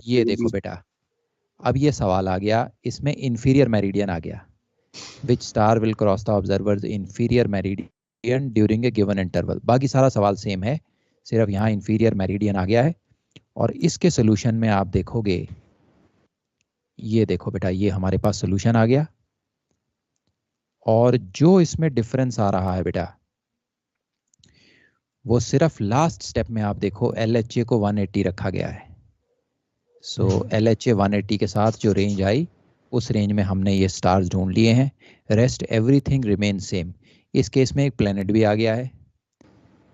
ये देखो बेटा, अब ये सवाल आ गया, इसमें इंफीरियर मेरिडियन आ गया। विच star will cross the observer's inferior meridian during a given interval. बाकी सारा सवाल सेम है, सिर्फ यहाँ इंफीरियर मेरिडियन आ गया है। और इसके सोल्यूशन में आप देखोगे, ये देखो बेटा, ये हमारे पास सोल्यूशन आ गया। और जो इसमें डिफरेंस आ रहा है बेटा, वो सिर्फ लास्ट स्टेप में आप देखो LHA को 180 रखा गया है। सो LHA 180 के साथ जो रेंज आई, उस रेंज में हमने ये स्टार्स ढूंढ लिए हैं। Rest everything remain same. इस केस में एक प्लेनेट भी आ गया है,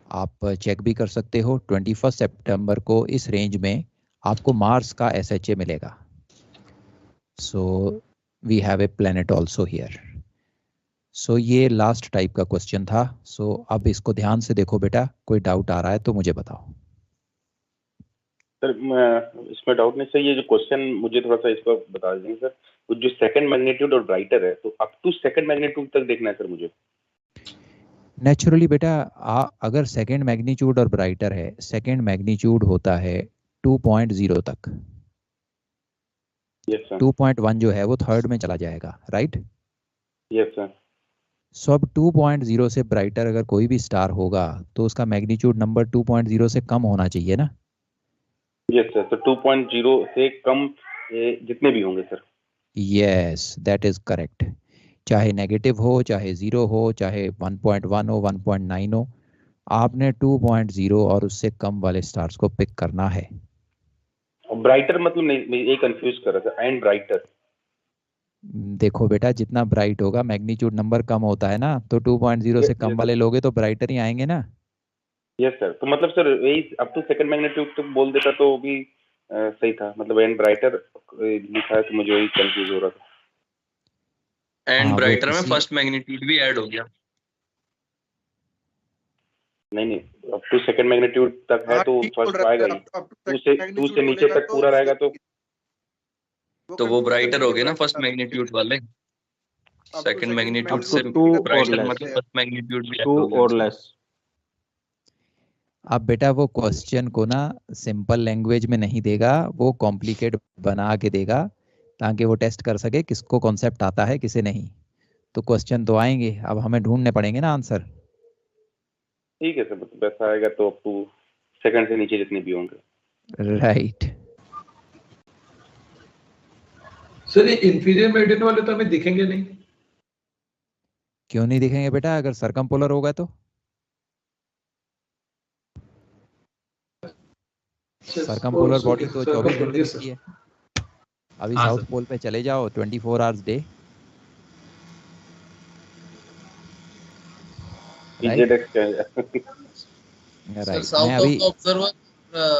आप चेक भी कर सकते हो। 21 सितंबर को इस रेंज में आपको मार्स का SHA मिलेगा। So we have a planet also here. So ये लास्ट टाइप का क्वेश्चन था। सो अब इसको ध्यान से देखो बेटा, कोई डाउट आ रहा है तो मुझे बताओ। सर इसमें डाउट नहीं सर, ये जो क्वेश्चन मुझे थोड़ा सा इसको बता देंगे सर। तो जो सेकंड मैग्नीट्यूड और ब्राइटर है, तो अप टू सेकंड मैग्नीट्यूड तक देखना है सर मुझे। नेचुरली बेटा, अगर सेकंड मैग्नीट्यूड और ब्राइटर है, सेकंड मैग्नीट्यूड होता है 2.0 तक। Yes sir. 2.1 जो है वो थर्ड में चला जाएगा। राइट? Yes sir. सो अब 2.0 से ब्राइटर अगर कोई भी स्टार होगा तो उसका मैग्नीट्यूड नंबर 2.0 से कम होना चाहिए ना? Yes sir. तो 2.0 से कम जितने भी होंगे sir. Yes, that is correct. चाहे नेगेटिव हो, चाहे 0 हो, चाहे 1.1 हो, 1.9 हो, आपने 2.0 और उससे कम वाले स्टार्स को पिक करना है। ब्राइटर मतलब नहीं, मैं ये कंफ्यूज कर रहा था। एंड ब्राइटर, देखो बेटा, जितना ब्राइट होगा मैग्नीट्यूड नंबर कम होता है ना, तो 2.0 से कम वाले लोगे तो ब्राइटर ही आएंगे ना। Yes sir. तो मतलब सर यही अप टू सेकंड मैग्नीट्यूड तक बोल देता तो भी सही था। मतलब एंड ब्राइटर लिखा है तो मुझे वही कंफ्यूज हो रहा था। एंड ब्राइटर में फर्स्ट मैग्नीट्यूड भी ऐड हो गया। नहीं, अप टू सेकंड मैग्नीट्यूड तक है तो फर्स्ट आएगा ही। 2 से नीचे तक पूरा रहेगा तो वो ब्राइटर हो गए ना फर्स्ट मैग्नीट्यूड वाले। सेकंड मैग्नीट्यूड से ब्राइटर मतलब फर्स्ट मैग्नीट्यूड भी ऐड हो गया। 2 और लेस। अब बेटा वो क्वेश्चन को ना सिंपल लैंग्वेज में नहीं देगा, वो कॉम्प्लिकेट बना के देगा ताकि वो टेस्ट कर सके किसको कॉन्सेप्ट आता है किसे नहीं। तो क्वेश्चन तो आएंगे, अब हमें ढूंढने पड़ेंगे ना आंसर। ठीक है सर, मतलब वैसा आएगा तो अप टू सेकंड से नीचे जितने भी होंगे। राइट। सर ये इंफीरियर मेरिडियन वाले तो हमें दिखेंगे नहीं। क्यों नहीं दिखेंगे बेटा? अगर सर्कमपोलर होगा तो। सर्कमपोलर बॉडी तो 24 घंटे दिखती है। अभी साउथ पोल पे चले जाओ, 24 hours day. Sir south of the observer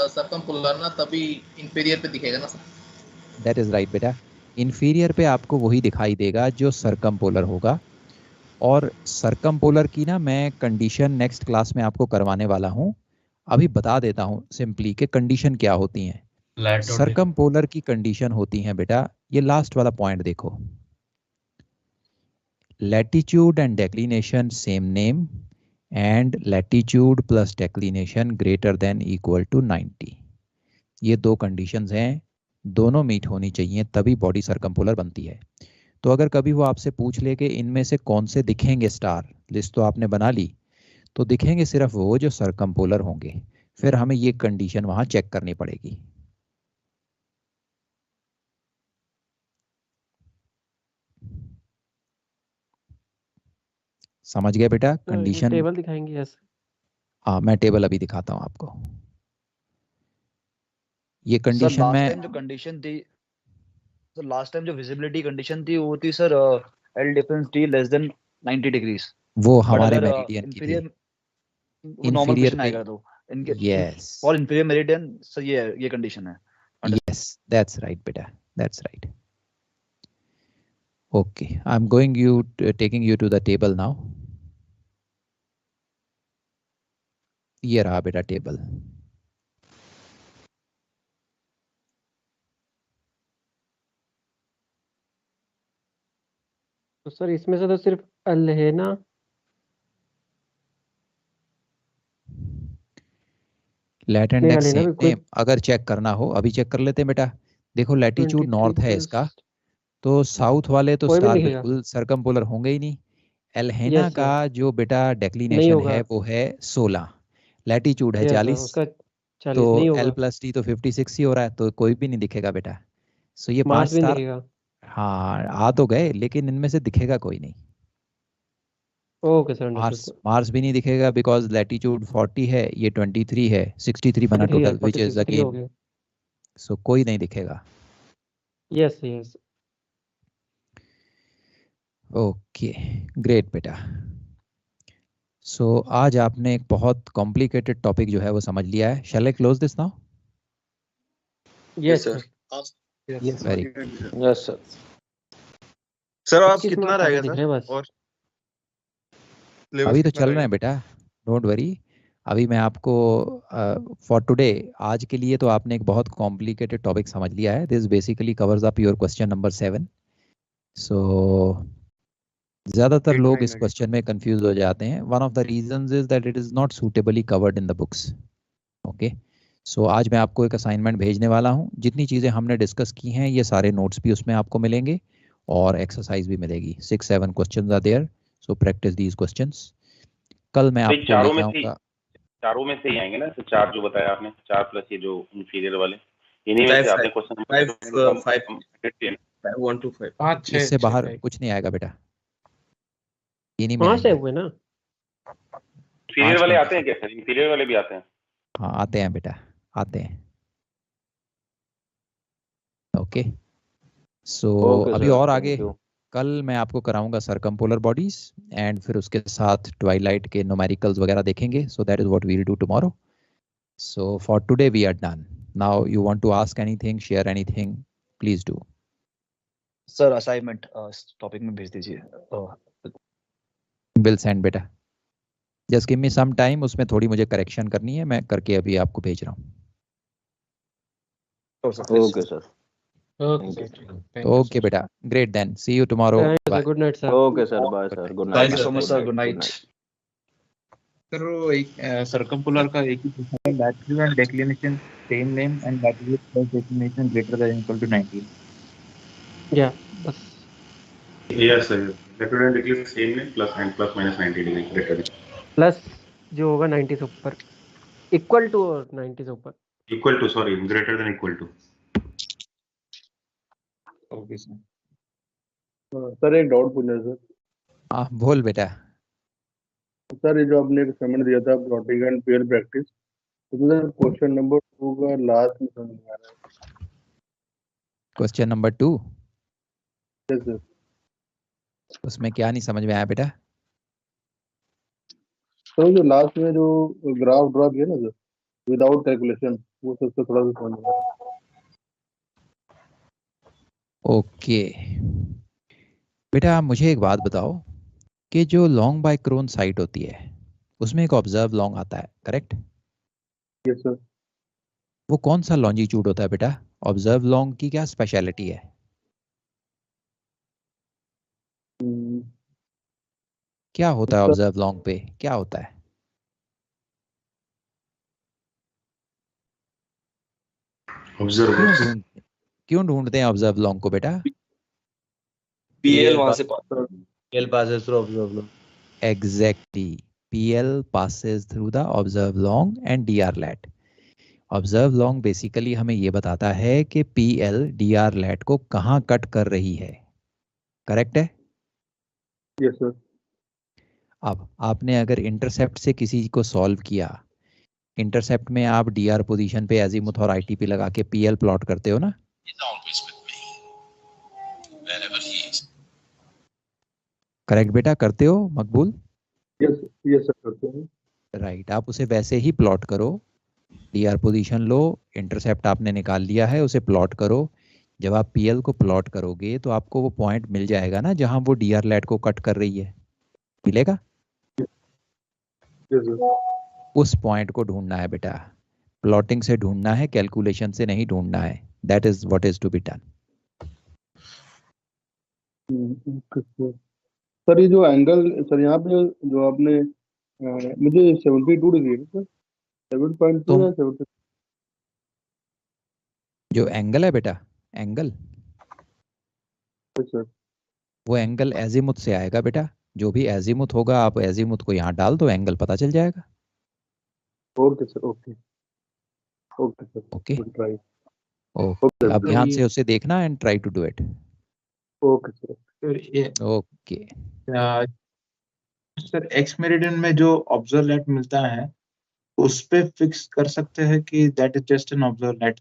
circumpolar ना, तभी इंफीरियर पे दिखेगा ना सर। दैट इज राइट बेटा। इंफीरियर पे आपको वही दिखाई देगा जो सर्कमपोलर होगा। और सर्कमपोलर की ना मैं कंडीशन नेक्स्ट क्लास में आपको करवाने वाला हूँ। अभी बता देता हूँ सिंपली कि कंडीशन क्या होती हैं। सर्कमपोलर की कंडीशन होती हैं बेटा, ये लास्ट वाला पॉइंट देखो, latitude and declination same name and latitude plus declination greater than equal to 90। ये दो कंडीशंस हैं, दोनों मीट होनी चाहिए तभी बॉडी सर्कमपोलर बनती है। तो अगर कभी वो आपसे पूछ ले कि इनमें से कौन से दिखेंगे स्टार, लिस्ट तो आपने बना ली, तो दिखेंगे सिर्फ वो जो सर्कमपोलर होंगे। फिर हमें ये कंडीशन वहां चेक करनी पड़ेगी। समझ गए बेटा? कंडीशन टेबल दिखाएंगे। यस। हाँ, मैं टेबल अभी दिखाता हूँ आपको। ये कंडीशन में जो कंडीशन थी So last time जो visibility condition थी वो थी sir L difference T less than 90 degrees. वो But हमारे अगर मेरिडियन की थी। inferior वो normal इंफीरियर question आएगा तो इनके yes for inferior meridian sir ये condition है. यस दैट्स राइट बेटा, that's right. Okay, I am going you taking you to the table now. ये रहा बेटा टेबल। तो सर इसमें से तो सिर्फ L है ना? लैटेंट नहीं एक्स L है ना, कोई अगर चेक करना हो अभी चेक कर लेते हैं बेटा। देखो लैटिट्यूड 23 नॉर्थ है plus इसका, तो साउथ वाले तो कोई भी स्टार दिखेगा। बिल्कुल सर्कमपोलर होंगे ही नहीं। एल्हेना यस का सर, जो बेटा नहीं डेक्लिनेशन होगा। है वो है 16, लैटिट्यूड है यस सर, 40, उसका 40 तो नहीं L होगा। प्लस टी तो 56 ही हो रहा है, तो कोई भी नहीं दिखेगा बेटा। सो ये 5 मार्स भी नहीं स्टार दिखेगा। हाँ आ तो गए, लेकिन इनमें से दिखेगा कोई नहीं। Okay sir, Mars understood. Mars भी नहीं दिखेगा बिकॉज लैटिट्यूड 40 है, ये 23 है, 63 बना 43 है, टोटल विच इज 43 हो अगेन, गया। सो कोई नहीं दिखेगा। Yes yes. ओके ग्रेट बेटा। सो आज आपने एक बहुत कॉम्प्लिकेटेड टॉपिक जो है वो समझ लिया है। Shall I close this now? Yes sir. Very yes sir. Sir आप 25 कितना मार्क्स आगे रहेगा दिख सर? रहे हैं बस। और अभी तो कितना चल रहे रहेगा? हैं बेटा, डोंट वरी। अभी मैं आपको फॉर टुडे आज के लिए तो आपने एक बहुत कॉम्प्लिकेटेड टॉपिक समझ लिया है। This basically covers up your question number 7। सो ज़्यादातर लोग इस क्वेश्चन में कंफ्यूज हो जाते हैं। One of the reasons is that it is not suitably covered in the books. Okay, so आज मैं आपको एक असाइनमेंट भेजने वाला हूँ। जितनी चीज़ें हमने डिस्कस की हैं ये सारे नोट्स भी उसमें आपको मिलेंगे और एक्सरसाइज भी मिलेगी। 6-7 questions are there, so practice these questions. कल मैं आपको चारों लेके में से आऊँगा। चारों में से ही आएंगे ना? तो 4 जो बताया आपने, 4 प्लस ये जो इंफीरियर वाले, इन्हीं में से आपने क्वेश्चन इससे बाहर कुछ नहीं आएगा बेटा, इन्हीं में 5 आएंगे। हुए ना? इंफीरियर वाले आते हैं क्या सर? इंफीरियर वाले भी आते हैं? हाँ आते हैं बेटा, आते हैं। ओके, सो अभी और आगे कल मैं आपको कराऊंगा सरकमपोलर बॉडीज एंड फिर उसके साथ ट्वाइलाइट के न्यूमेरिकल्स वगैरह देखेंगे। So that is what we will do tomorrow. So for today we are done. Now you want to ask anything, share anything, please do. Sir assignment topic में भेज दीजिए। विल सेंड बेटा, just give me some time, उसमें थोड़ी मुझे करेक्शन करनी है, मैं करके अभी आपको भेज रहा हूँ। Okay sir. ओके बेटा, great then, see you tomorrow, bye. Good night sir. Okay sir, bye sir, good night. Thank you so much sir, good night. Sir वो एक सर्कमपोलर का एक ही पूछा है, latitude and declination same name and latitude plus declination greater than equal to 90। या बस yes sir, latitude and declination same name plus and plus minus 90 degree greater then, plus जो होगा 90 से ऊपर, इक्वल टू और 90 से ऊपर, equal to, sorry greater than equal to. Okay sir. Sir एक डाउट पूछना है सर। हाँ बोल बेटा। सर ये जो आपने एक असाइनमेंट दिया था प्लॉटिंग एंड पेयर प्रैक्टिस, तो सर क्वेश्चन नंबर 2 का लास्ट में समझ में आ रहा है। Question number 2? Yes sir. उसमें क्या नहीं समझ में आया बेटा? तो जो लास्ट में जो ग्राफ ड्रॉ किया ना सर विदाउट कैलकुलेशन, वो सबसे थोड़ा सा समझ में आया। ओके बेटा, आप मुझे एक बात बताओ कि जो लॉन्ग बाय क्रोन साइट होती है उसमें एक ऑब्जर्व लॉन्ग आता है, करेक्ट? Yes sir. वो कौन सा लॉन्जिट्यूड होता है बेटा? ऑब्जर्व लॉन्ग की क्या स्पेशलिटी है? क्या होता है ऑब्जर्व लॉन्ग पे, क्या होता है? क्यों ढूंढते हैं ऑब्जर्व लॉन्ग को बेटा? पीएल वहां से PL passes through observed long. Exactly, PL passes through the observed long and DR lat. Observe long basically हमें ये बताता है कि PL DR lat को कहाँ कट कर रही है, करेक्ट है? Yes sir. अब आपने अगर इंटरसेप्ट से किसी को सॉल्व किया, इंटरसेप्ट में आप DR पोजीशन पे एजीमुथ और ITP लगा के PL प्लॉट करते हो ना, करेक्ट बेटा, करते हो मकबूल? यस सर करते हैं। राइट, आप उसे वैसे ही प्लॉट करो। डीआर पोजीशन लो, इंटरसेप्ट आपने निकाल लिया है, उसे प्लॉट करो। जब आप पीएल को प्लॉट करोगे तो आपको वो पॉइंट मिल जाएगा ना जहां वो डीआर लेट को कट कर रही है, मिलेगा? उस पॉइंट को ढूंढना है बेटा, प्लॉटिंग से ढूंढना है, कैलकुलेशन से नहीं ढूंढना है। That is what is to be done. Sir ये जो एंगल सर यहाँ पे जो आपने मुझे 72 डिग्री है सर, 7.2 या 70? जो एंगल है बेटा, एंगल सर वो एंगल एजीमुथ से आएगा बेटा। जो भी एजीमुथ होगा आप एजीमुथ को यहाँ डाल दो, एंगल पता चल जाएगा। Okay sir, okay okay sir, okay try. Okay, अब ध्यान से उसे देखना and try to do it. Okay sir. Okay sir X meridian में जो ऑब्जर्व लाइट मिलता है उस पे फिक्स कर सकते हैं कि that is just an observe light?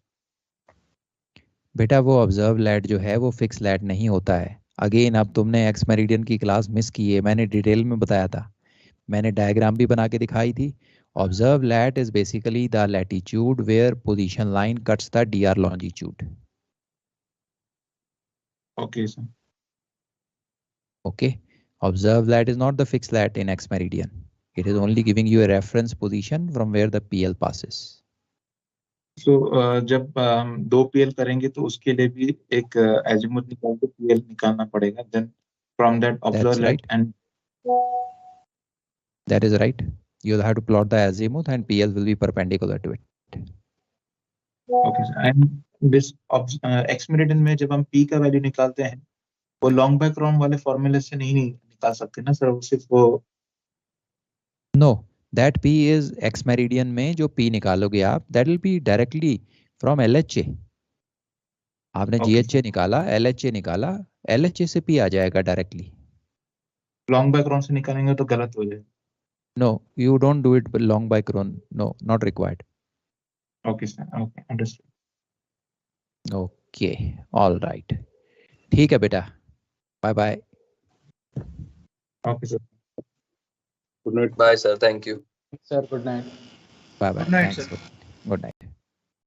बेटा वो ऑब्जर्व लाइट जो है वो फिक्स लाइट नहीं होता है। अगेन अब तुमने एक्स मेरिडियन की क्लास मिस की है, मैंने डिटेल में बताया था, मैंने डायग्राम भी बना के दिखाई थी। Observe light is basically the latitude where position line cuts the DR longitude. Okay sir. Okay, observed light is not the fixed light in X meridian. It is only giving you a reference position from where the PL passes. So जब हम 2 PL करेंगे तो उसके लिए भी एक azimuth निकाल के PL निकालना पड़ेगा, then from that observe light and that is right. You'll have to plot the azimuth and PL will be perpendicular to it. Okay sir. And this X meridian में जब हम P का वैल्यू निकालते हैं वो लॉन्ग बाय क्रॉम वाले फॉर्मूले से नहीं निकाल सकते ना सर, वो सिर्फ वो no, that P is X meridian में जो P निकालोगे आप, that will be directly from LHA. आपने GHA निकाला, LHA निकाला, LHA से P आ जाएगा डायरेक्टली। लॉन्ग बाय क्रॉम से निकालेंगे तो गलत हो जाएगा। No, you don't do it long by cron. No, not required. Okay sir, okay, understood. Okay, all right. ठीक है बेटा, bye bye. Okay sir. Good night. Bye sir, thank you. Sir, good night. Bye bye. Good night, Thanks. sir. Good night.